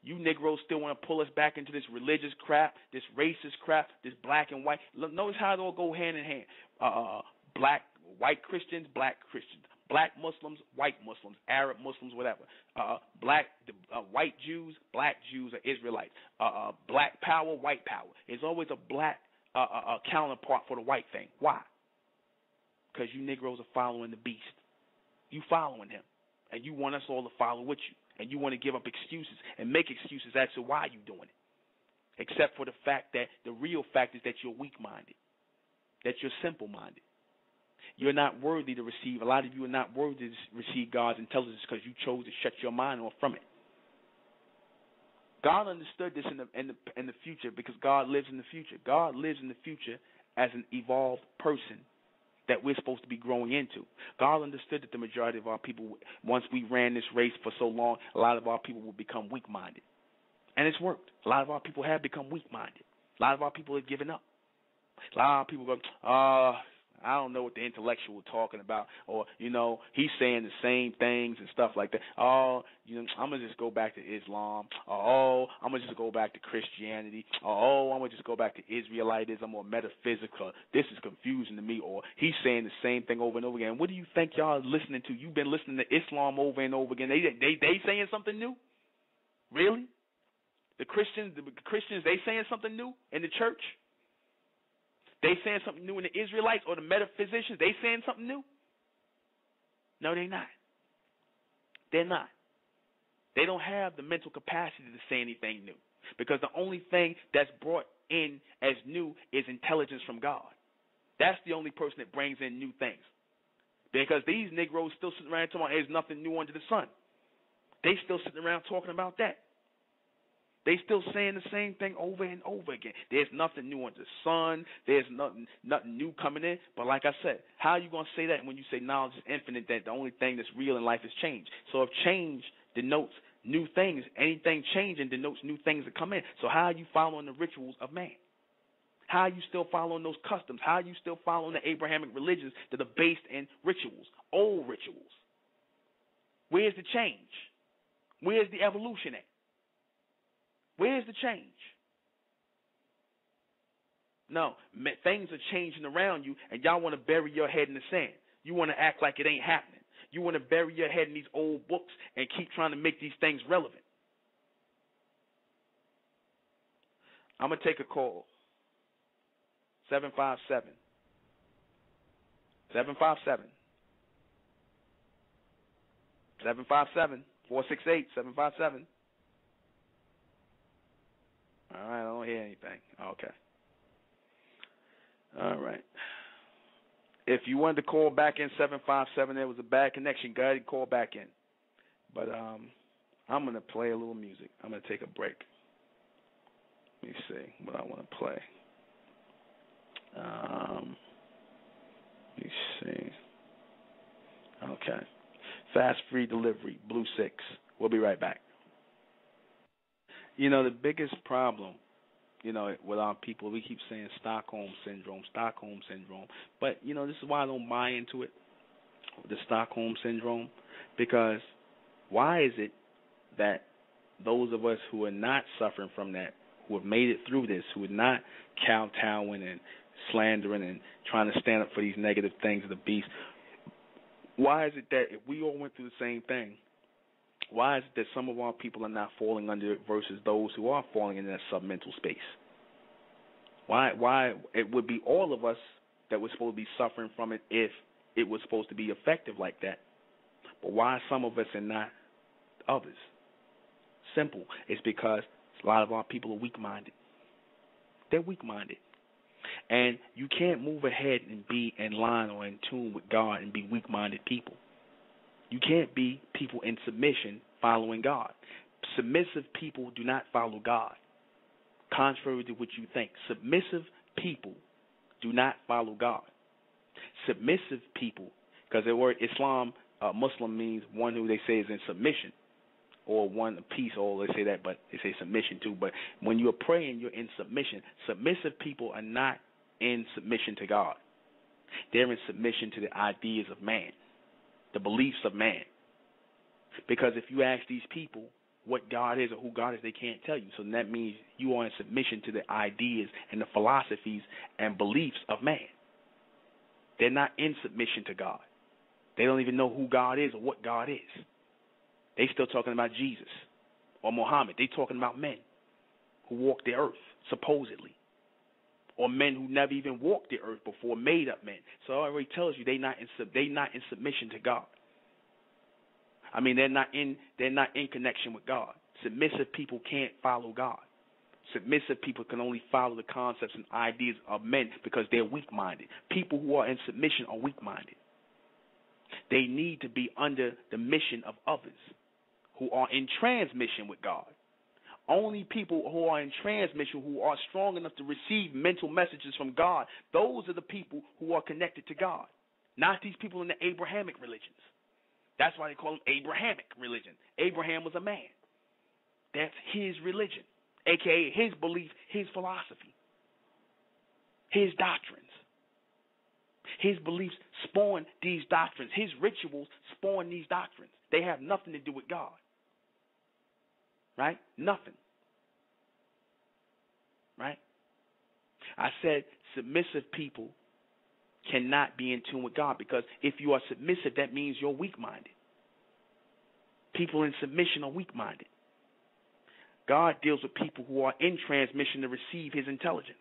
You Negroes still want to pull us back into this religious crap, this racist crap, this black and white. Notice how it all go hand in hand. White Christians, black Christians. Black Muslims, white Muslims, Arab Muslims, whatever. White Jews, black Jews, or Israelites. Black power, white power. There's always a black counterpart for the white thing. Why? Because you Negroes are following the beast. You following him. And you want us all to follow with you. And you want to give up excuses and make excuses as to why you're doing it. Except for the fact that the real fact is that you're weak-minded. That you're simple-minded. You're not worthy to receive. A lot of you are not worthy to receive God's intelligence because you chose to shut your mind off from it. God understood this in the future because God lives in the future. God lives in the future as an evolved person that we're supposed to be growing into. God understood that the majority of our people, once we ran this race for so long, a lot of our people will become weak-minded. And it's worked. A lot of our people have become weak-minded. A lot of our people have given up. A lot of people go, I don't know what the intellectual talking about, or, he's saying the same things and stuff like that. I'm going to just go back to Islam, or, I'm going to just go back to Christianity, or, I'm going to just go back to Israelitism or metaphysical. This is confusing to me, or he's saying the same thing over and over again. What do you think y'all are listening to? You've been listening to Islam over and over again. They saying something new? Really? The Christians, they saying something new in the church? They saying something new in the Israelites or the metaphysicians? They saying something new? No, they're not. They're not. They don't have the mental capacity to say anything new, because the only thing that's brought in as new is intelligence from God. That's the only person that brings in new things. Because these Negroes still sitting around talking about there's nothing new under the sun. They still sitting around talking about that. They still saying the same thing over and over again. There's nothing new under the sun. There's nothing new coming in. But like I said, how are you going to say that when you say knowledge is infinite, that the only thing that's real in life is change? So if change denotes new things, anything changing denotes new things that come in. So how are you following the rituals of man? How are you still following those customs? How are you still following the Abrahamic religions that are based in rituals, old rituals? Where's the change? Where's the evolution at? Where's the change? No, things are changing around you, and y'all want to bury your head in the sand. You want to act like it ain't happening. You want to bury your head in these old books and keep trying to make these things relevant. I'm going to take a call. 757. 757. 757. 468. 757. All right, I don't hear anything. Okay. All right. If you wanted to call back in 757, there was a bad connection. Go ahead and call back in. But I'm going to play a little music. I'm going to take a break. Let me see what I want to play. Let me see. Okay. Fast free delivery, Blue 6. We'll be right back. You know, the biggest problem, you know, with our people, we keep saying Stockholm Syndrome. But, you know, this is why I don't buy into it, the Stockholm Syndrome, because why is it that those of us who are not suffering from that, who have made it through this, who are not kowtowing and slandering and trying to stand up for these negative things of the beast, why is it that if we all went through the same thing, why is it that some of our people are not falling under it versus those who are falling in that submental space? Why it would be all of us that was supposed to be suffering from it if it was supposed to be effective like that. But why some of us and not others? Simple. It's because a lot of our people are weak-minded. They're weak-minded. And you can't move ahead and be in line or in tune with God and be weak-minded people. You can't be people in submission following God. Submissive people do not follow God, contrary to what you think. Submissive people do not follow God. Submissive people, because the word Islam, Muslim means one who they say is in submission, or one peace, or they say that, but they say submission too. But when you're praying, you're in submission. Submissive people are not in submission to God. They're in submission to the ideas of man, the beliefs of man. Because if you ask these people what God is or who God is, they can't tell you. So that means you are in submission to the ideas and the philosophies and beliefs of man. They're not in submission to God. They don't even know who God is or what God is. They still talking about Jesus or Muhammad. They talking about men who walked the earth, supposedly. Or men who never even walked the earth before, made up men. So it already tells you they're not in submission to God. I mean, they're not in connection with God. Submissive people can't follow God. Submissive people can only follow the concepts and ideas of men because they're weak-minded. People who are in submission are weak-minded. They need to be under the mission of others who are in transmission with God. Only people who are in transmission, who are strong enough to receive mental messages from God, those are the people who are connected to God, not these people in the Abrahamic religions. That's why they call them Abrahamic religion. Abraham was a man. That's his religion, a.k.a. his belief, his philosophy, his doctrines. His beliefs spawn these doctrines. His rituals spawn these doctrines. They have nothing to do with God. Right? Nothing. Right? I said submissive people cannot be in tune with God, because if you are submissive, that means you're weak-minded. People in submission are weak-minded. God deals with people who are in transmission to receive his intelligence.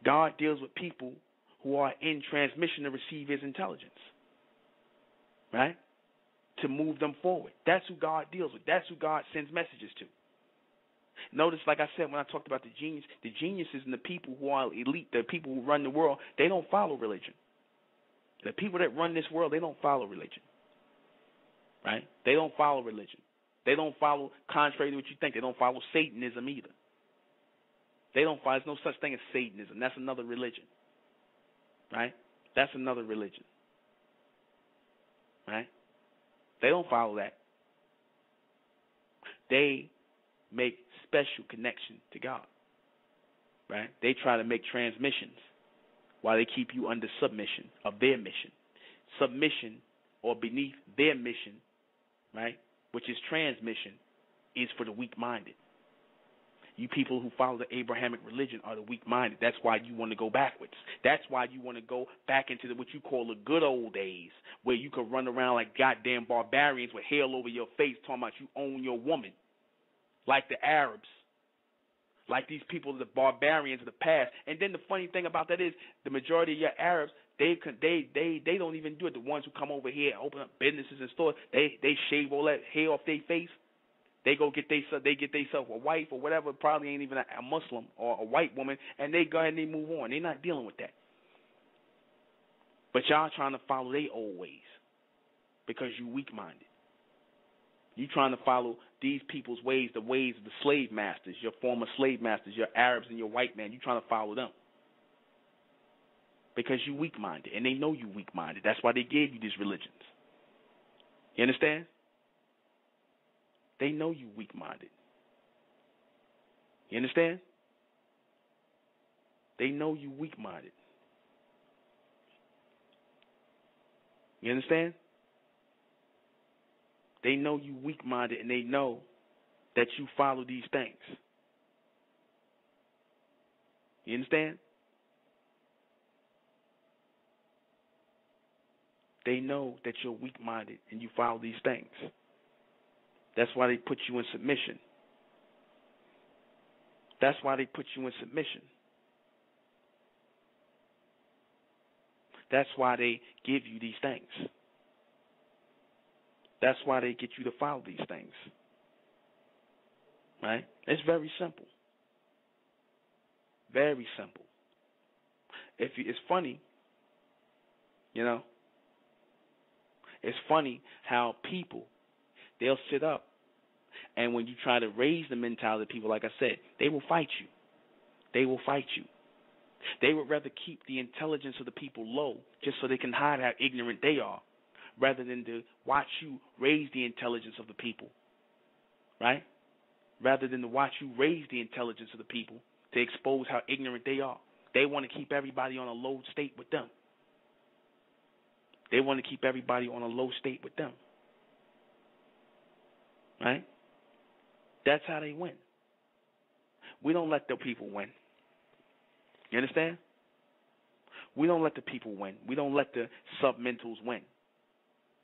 God deals with people who are in transmission to receive his intelligence. Right? to move them forward. That's who God deals with. That's who God sends messages to. Notice, like I said, when I talked about the geniuses and the people who are elite, the people who run the world, they don't follow religion. The people that run this world, they don't follow religion. Right? They don't follow religion. They don't follow, contrary to what you think, they don't follow Satanism either. They don't follow, there's no such thing as Satanism. That's another religion. Right? That's another religion. Right? They don't follow that. They make special connection to God. Right? They try to make transmissions while they keep you under submission of their mission. Submission or beneath their mission, right, which is transmission, is for the weak-minded. You people who follow the Abrahamic religion are the weak-minded. That's why you want to go backwards. That's why you want to go back into what you call the good old days, where you could run around like goddamn barbarians with hair over your face talking about you own your woman, like the Arabs, like these people, the barbarians of the past. And then the funny thing about that is the majority of your Arabs, they don't even do it. The ones who come over here and open up businesses and stores, they shave all that hair off their face. They go get themselves a wife or whatever, probably ain't even a Muslim or a white woman, and they go ahead and they move on. They're not dealing with that. But y'all trying to follow their old ways because you weak-minded. You trying to follow these people's ways, the ways of the slave masters, your former slave masters, your Arabs and your white man. You trying to follow them because you weak-minded, and they know you weak-minded. That's why they gave you these religions. You understand? They know you weak-minded. You understand? They know you weak-minded. You understand? They know you weak-minded, and they know that you follow these things. You understand? They know that you're weak-minded and you follow these things. That's why they put you in submission. That's why they put you in submission. That's why they give you these things. That's why they get you to follow these things. Right? It's very simple. Very simple. It's funny, you know. It's funny how people, they'll sit up, and when you try to raise the mentality of people, like I said, they will fight you. They will fight you. They would rather keep the intelligence of the people low just so they can hide how ignorant they are, rather than to watch you raise the intelligence of the people, right? Rather than to watch you raise the intelligence of the people to expose how ignorant they are. They want to keep everybody on a low state with them. They want to keep everybody on a low state with them, right? That's how they win. We don't let the people win. You understand? We don't let the people win. We don't let the submentals win.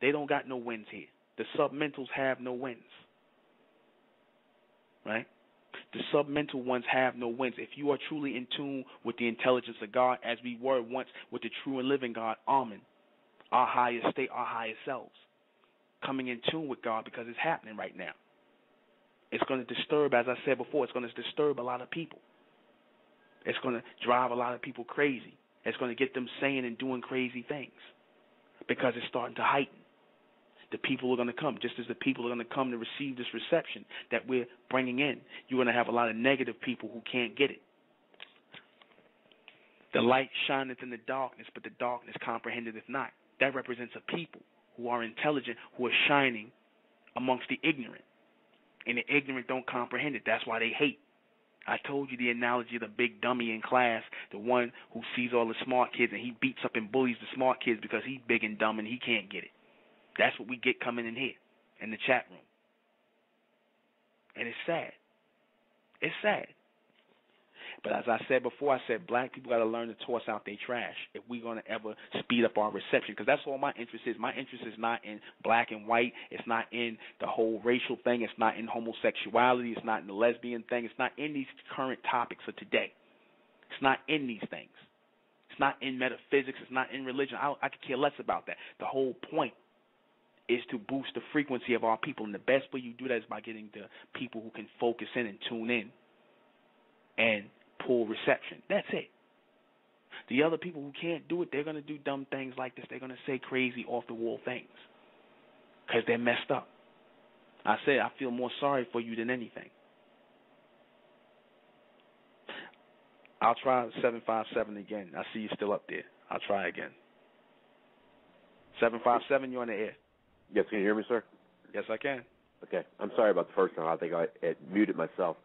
They don't got no wins here. The submentals have no wins. Right? The submental ones have no wins. If you are truly in tune with the intelligence of God, as we were once with the true and living God, Amen, our higher state, our higher selves, coming in tune with God, because it's happening right now. It's going to disturb, as I said before, it's going to disturb a lot of people. It's going to drive a lot of people crazy. It's going to get them saying and doing crazy things because it's starting to heighten. The people are going to come, just as the people are going to come to receive this reception that we're bringing in. You're going to have a lot of negative people who can't get it. The light shineth in the darkness, but the darkness comprehendeth not. That represents a people who are intelligent, who are shining amongst the ignorant. And the ignorant don't comprehend it. That's why they hate. I told you the analogy of the big dummy in class, the one who sees all the smart kids and he beats up and bullies the smart kids because he's big and dumb and he can't get it. That's what we get coming in here, in the chat room. And it's sad. It's sad. But as I said before, I said black people got to learn to toss out their trash if we're going to ever speed up our reception, because that's all my interest is. My interest is not in black and white. It's not in the whole racial thing. It's not in homosexuality. It's not in the lesbian thing. It's not in these current topics of today. It's not in these things. It's not in metaphysics. It's not in religion. I could care less about that. The whole point is to boost the frequency of our people. And the best way you do that is by getting the people who can focus in and tune in and pull reception. That's it. The other people who can't do it, they're going to do dumb things like this. They're going to say crazy, off-the-wall things because they're messed up. I said I feel more sorry for you than anything. I'll try 757 again. I see you still up there. I'll try again. 757, you're on the air. Yes, can you hear me, sir? Yes, I can. Okay. I'm sorry about the first time. I think I had muted myself.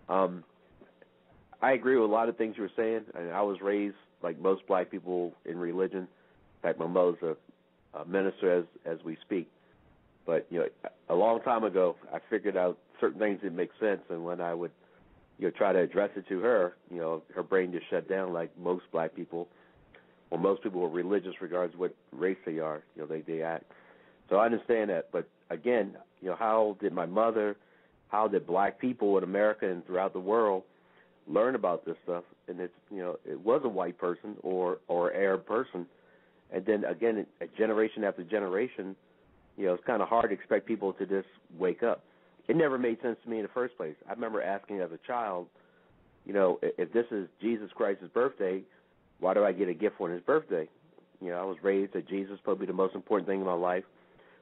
I agree with a lot of things you were saying. I was raised like most black people in religion. In fact, my mother's a minister as we speak. But, a long time ago, I figured out certain things that make sense, and when I would try to address it to her, her brain just shut down like most black people, or most people are religious regardless of what race they are, they act. So I understand that. But again, how did my mother, how did black people in America and throughout the world learn about this stuff? And it's, it was a white person or Arab person. And then again, generation after generation, it's kind of hard to expect people to just wake up. It never made sense to me in the first place. I remember asking as a child, if this is Jesus Christ's birthday, why do I get a gift on his birthday? I was raised that Jesus is probably the most important thing in my life.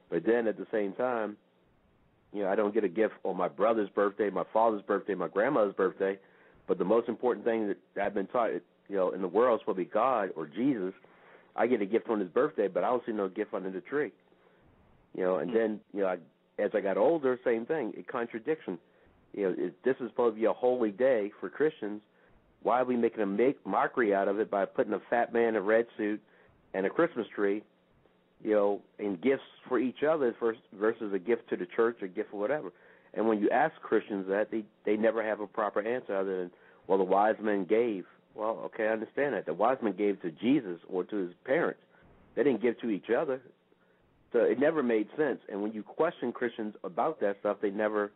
But then at the same time, I don't get a gift on my brother's birthday, my father's birthday, my grandmother's birthday. But the most important thing that I've been taught, in the world is probably God or Jesus. I get a gift on his birthday, but I don't see no gift under the tree. And then, as I got older, same thing, a contradiction. This is supposed to be a holy day for Christians. Why are we making a mockery out of it by putting a fat man in a red suit and a Christmas tree, and gifts for each other versus a gift to the church or gift or whatever? And when you ask Christians that, they never have a proper answer other than, well, the wise men gave. Well, okay, I understand that. The wise men gave to Jesus or to his parents. They didn't give to each other. So it never made sense. And when you question Christians about that stuff, they never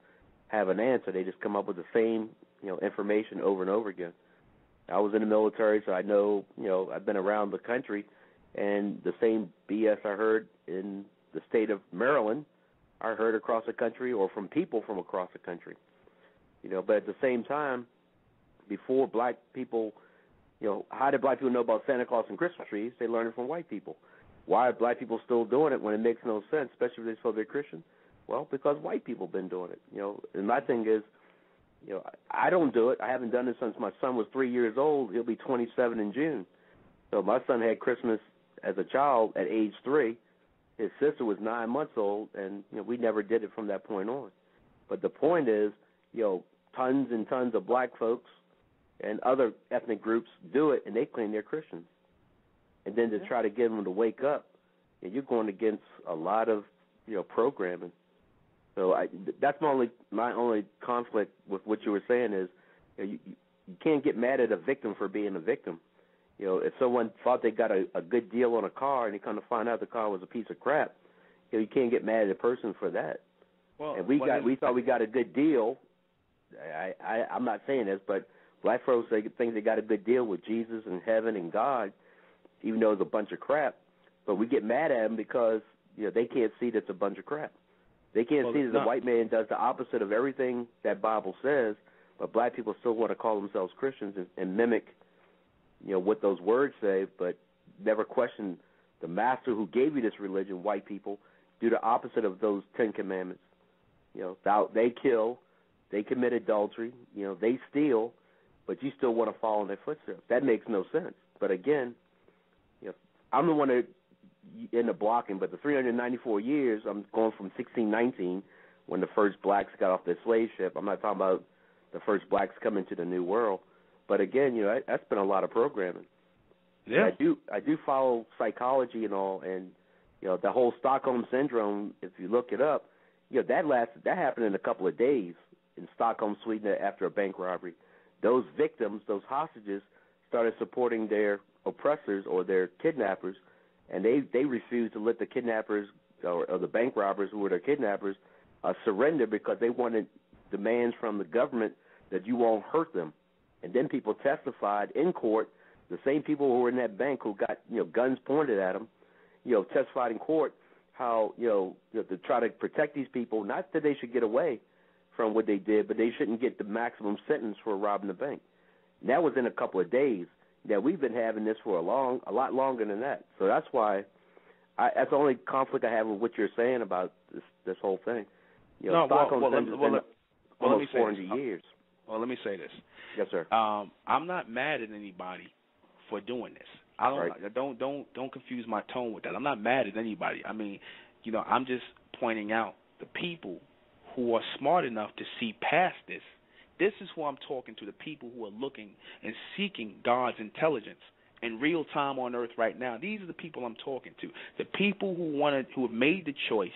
have an answer. They just come up with the same, information over and over again. I was in the military, so I know, I've been around the country, and the same BS I heard in the state of Maryland, I heard across the country or from people from across the country. But at the same time, before black people, how did black people know about Santa Claus and Christmas trees? They learned it from white people. Why are black people still doing it when it makes no sense, especially if they're supposed to be Christian? Well, because white people have been doing it. And my thing is, I don't do it. I haven't done it since my son was 3 years old. He'll be 27 in June. So my son had Christmas as a child at age 3. His sister was 9 months old, and we never did it from that point on. But the point is, tons and tons of black folks and other ethnic groups do it, and they claim they're Christians. And then to try to get them to wake up, you're going against a lot of programming. So that's my only conflict with what you were saying is you can't get mad at a victim for being a victim. If someone thought they got a good deal on a car and they come to find out the car was a piece of crap, you can't get mad at a person for that. Well, and we thought we got a good deal. I'm not saying this, but black folks think they got a good deal with Jesus and heaven and God, even though it's a bunch of crap. But we get mad at them because they can't see that's a bunch of crap. They can't see that the white man does the opposite of everything that Bible says, but black people still want to call themselves Christians and mimic, what those words say, but never question the master who gave you this religion. White people do the opposite of those 10 commandments. They kill, they commit adultery, they steal, but you still want to follow in their footsteps. That makes no sense. But again, I'm the one that in the blocking, but the 394 years, I'm going from 1619 when the first blacks got off their slave ship. I'm not talking about the first blacks coming to the New World. But again, that's been a lot of programming. Yeah. I do follow psychology and all, and the whole Stockholm syndrome, if you look it up, that happened in a couple of days in Stockholm, Sweden, after a bank robbery. Those victims, those hostages, started supporting their oppressors or their kidnappers, and they refused to let the kidnappers or the bank robbers who were their kidnappers surrender because they wanted demands from the government that you won't hurt them. And then people testified in court, the same people who were in that bank who got guns pointed at them, testified in court how, to try to protect these people, not that they should get away from what they did, but they shouldn't get the maximum sentence for robbing the bank. And that was in a couple of days. Now, we've been having this for a lot longer than that. So that's why that's the only conflict I have with what you're saying about this whole thing. Stockholm Syndrome has been almost 400 years. Well, let me say this. Yes, sir. I'm not mad at anybody for doing this. Don't confuse my tone with that. I'm not mad at anybody. I mean, I'm just pointing out the people who are smart enough to see past this. This is who I'm talking to, the people who are looking and seeking God's intelligence in real time on earth right now. These are the people I'm talking to, the people who have made the choice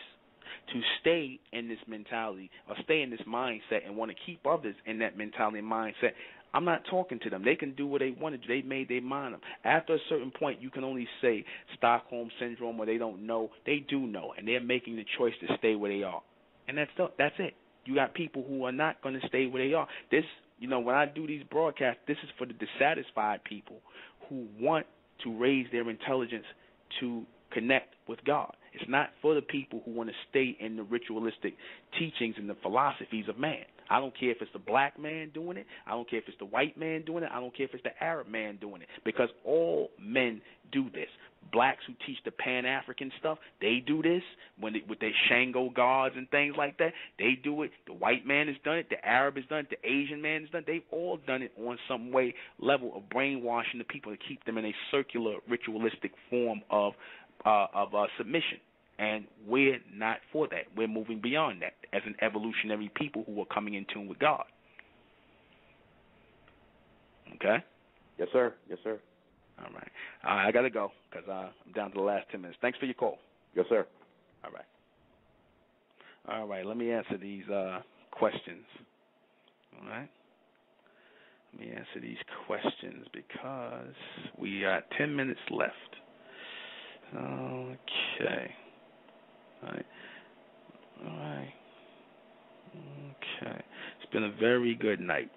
to stay in this mentality or stay in this mindset and want to keep others in that mentality and mindset. I'm not talking to them. They can do what they want to do. They made their mind up. After a certain point, you can only say Stockholm Syndrome or they don't know. They do know, and they're making the choice to stay where they are. And that's it. You got people who are not going to stay where they are. This, when I do these broadcasts, this is for the dissatisfied people who want to raise their intelligence to connect with God. It's not for the people who want to stay in the ritualistic teachings and the philosophies of man. I don't care if it's the black man doing it. I don't care if it's the white man doing it. I don't care if it's the Arab man doing it, because all men do this. Blacks who teach the Pan-African stuff, they do this with their Shango gods and things like that. They do it. The white man has done it. The Arab has done it. The Asian man has done it. They've all done it on some level of brainwashing the people to keep them in a circular, ritualistic form of submission. And we're not for that. We're moving beyond that as an evolutionary people who are coming in tune with God. Okay? Yes, sir. Yes, sir. All right. I got to go because I'm down to the last 10 minutes. Thanks for your call. Yes, sir. All right. All right. Let me answer these questions. All right. Let me answer these questions because we got 10 minutes left. Okay. All right. Okay. It's been a very good night,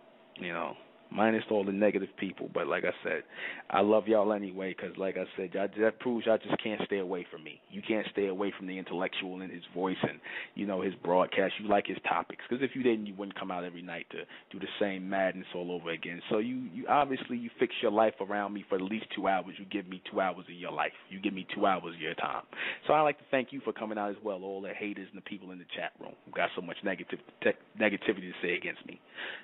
minus all the negative people. But like I said, I love y'all anyway because, like I said, that proves y'all just can't stay away from me. You can't stay away from the intellectual and his voice and, his broadcast. You like his topics, because if you didn't, you wouldn't come out every night to do the same madness all over again. So you obviously you fix your life around me for at least 2 hours. You give me 2 hours of your life. You give me 2 hours of your time. So I'd like to thank you for coming out as well, all the haters and the people in the chat room who got so much negativity to say against me.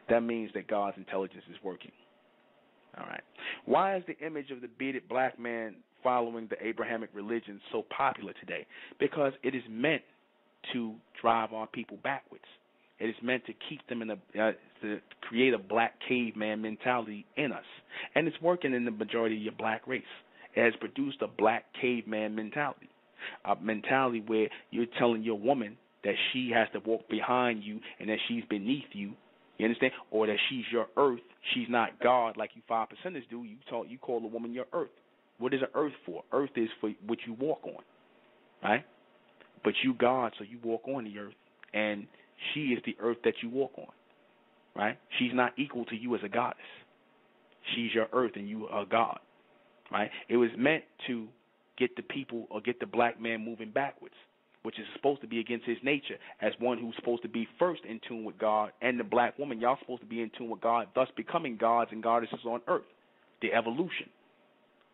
That means that God's intelligence is working. All right. Why is the image of the bearded black man following the Abrahamic religion so popular today? Because it is meant to drive our people backwards. It is meant to keep them to create a black caveman mentality in us. And it's working in the majority of your black race. It has produced a black caveman mentality, a mentality where you're telling your woman that she has to walk behind you and that she's beneath you. You understand? Or that she's your earth. She's not God like you 5%ers do. You call a woman your earth. What is an earth for? Earth is for what you walk on, right? But you God, so you walk on the earth, and she is the earth that you walk on, right? She's not equal to you as a goddess. She's your earth, and you are God, right? It was meant to get the people or get the black man moving backwards, which is supposed to be against his nature as one who's supposed to be first in tune with God, and the black woman, y'all supposed to be in tune with God, thus becoming gods and goddesses on earth, the evolution.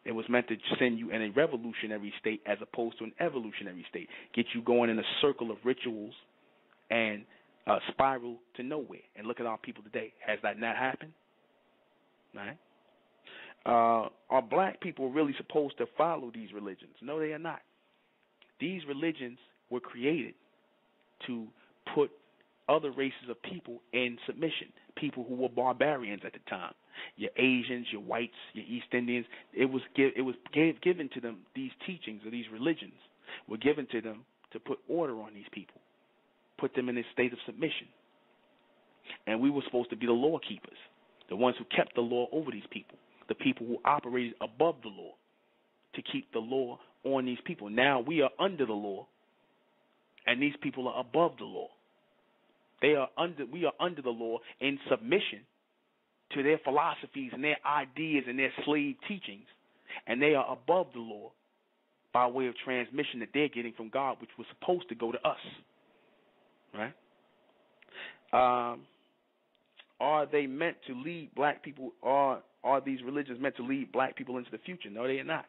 It was meant to send you in a revolutionary state as opposed to an evolutionary state, get you going in a circle of rituals and spiral to nowhere. And look at our people today. Has that not happened? Right? Are black people really supposed to follow these religions? No, they are not. These religions were created to put other races of people in submission, people who were barbarians at the time. Your Asians, your whites, your East Indians. It was given to them, these teachings or these religions were given to them to put order on these people, put them in a state of submission. And we were supposed to be the law keepers, the ones who kept the law over these people, the people who operated above the law to keep the law on these people. Now we are under the law, and these people are above the law. We are under the law in submission to their philosophies and their ideas and their slave teachings, and they are above the law by way of transmission that they're getting from God, which was supposed to go to us. Right? Are they meant to lead black people? Are these religions meant to lead black people into the future? No, they are not.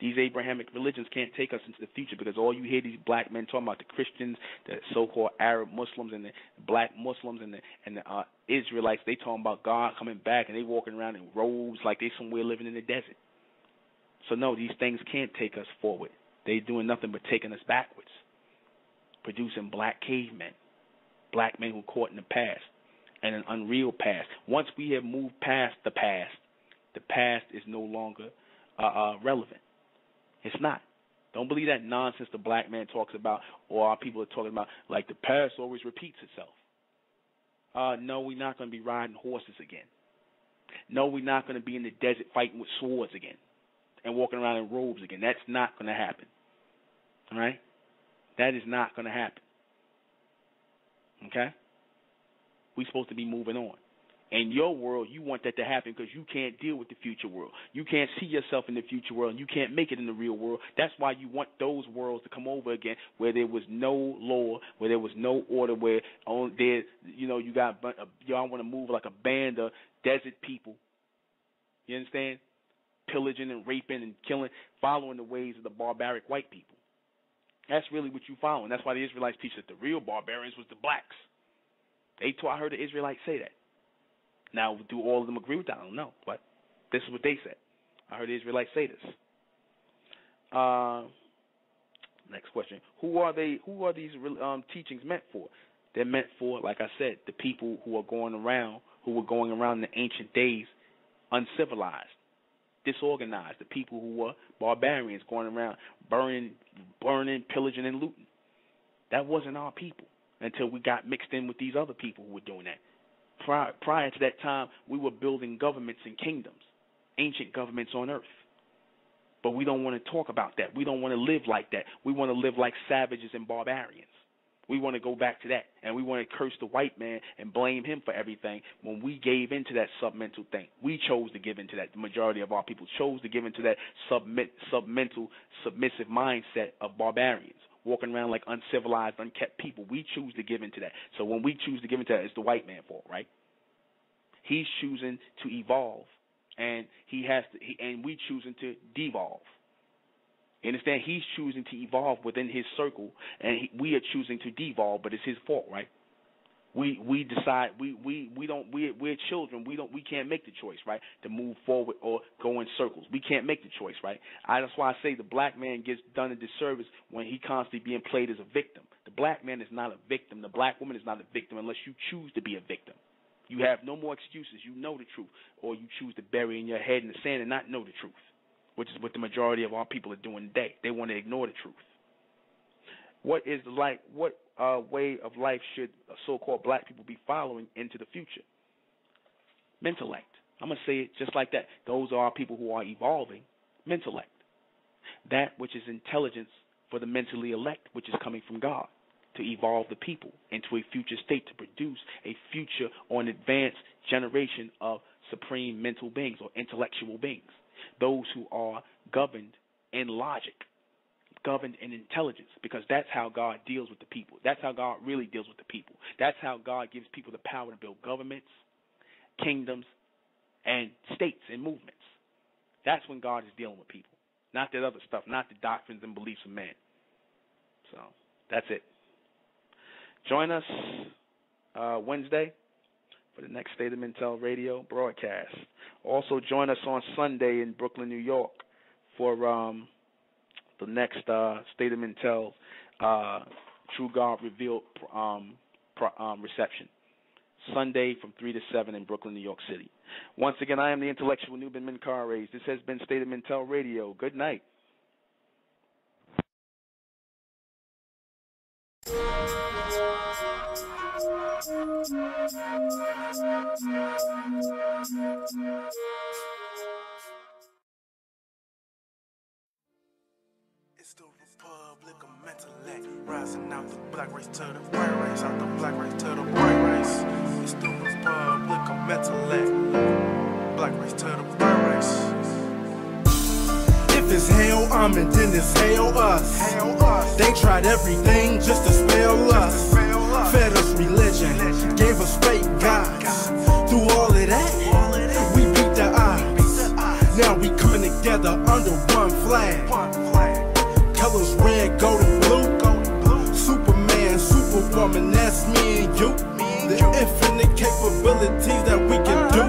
These Abrahamic religions can't take us into the future, because all you hear these black men talking about, the Christians, the so-called Arab Muslims, and the black Muslims, and the Israelites, they talking about God coming back, and they walking around in robes like they somewhere living in the desert. So no, these things can't take us forward. They're doing nothing but taking us backwards, producing black cavemen, black men who caught in the past, and an unreal past. Once we have moved past the past is no longer relevant. It's not. Don't believe that nonsense the black man talks about, or our people are talking about, like the past always repeats itself. No, we're not going to be riding horses again. No, we're not going to be in the desert fighting with swords again and walking around in robes again. That's not going to happen. All right? That is not going to happen. Okay? We're supposed to be moving on. In your world, you want that to happen because you can't deal with the future world. You can't see yourself in the future world, and you can't make it in the real world. That's why you want those worlds to come over again, where there was no law, where there was no order, where you got y'all want to move like a band of desert people. You understand? Pillaging and raping and killing, following the ways of the barbaric white people. That's really what you following. That's why the Israelites teach that the real barbarians was the blacks. I heard the Israelites say that. Now, do all of them agree with that? I don't know, but this is what they said. I heard the Israelites say this. Next question: Who are these teachings meant for? They're meant for, like I said, the people who were going around in the ancient days, uncivilized, disorganized. The people who were barbarians, going around burning, pillaging, and looting. That wasn't our people until we got mixed in with these other people who were doing that. Prior to that time, we were building governments and kingdoms, ancient governments on earth. But we don't want to talk about that. We don't want to live like that. We want to live like savages and barbarians. We want to go back to that, and we want to curse the white man and blame him for everything when we gave into that submental thing. We chose to give into that. The majority of our people chose to give into that submental, submissive mindset of barbarians, walking around like uncivilized, unkept people. We choose to give into that. So when we choose to give into that, it's the white man's fault, right? He's choosing to evolve, and we choosing to devolve. You understand? He's choosing to evolve within his circle, and we are choosing to devolve, but it's his fault, right? We decide we're children. We can't make the choice, right, to move forward or go in circles. We can't make the choice, right? That's why I say the black man gets done a disservice when he constantly being played as a victim. The black man is not a victim. The black woman is not a victim unless you choose to be a victim. You have no more excuses. You know the truth, or you choose to bury in your head in the sand and not know the truth, which is what the majority of our people are doing today. They want to ignore the truth. What way of life should so-called black people be following into the future? Mentellect. I'm going to say it just like that. Those are our people who are evolving. Mentellect. That which is intelligence for the mentally elect, which is coming from God, to evolve the people into a future state, to produce a future or an advanced generation of supreme mental beings or intellectual beings. Those who are governed in logic, governed in intelligence, because that's how God deals with the people. That's how God really deals with the people. That's how God gives people the power to build governments, kingdoms, and states and movements. That's when God is dealing with people, not that other stuff, not the doctrines and beliefs of man. So that's it. Join us Wednesday for the next State of Mentel radio broadcast. Also join us on Sunday in Brooklyn, New York for the next State of Mentel True God Revealed reception. Sunday from 3 to 7 in Brooklyn, New York City. Once again, I am the intellectual Nuben Menkarayzz. This has been State of Mentel Radio. Good night. It's the Republic of Mentellect, rising out the black race to the white race, out the black race to the white race. It's the Republic of Mentellect, black race to the white race. If it's hell, I'm and then it's hail us. They tried everything just to spell us. Fed us religion, gave us fake gods. Through all of that, we beat the odds. Now we coming together under one flag. Colors red, gold, and blue. Superman, Superwoman, that's me and you. The infinite capabilities that we can do.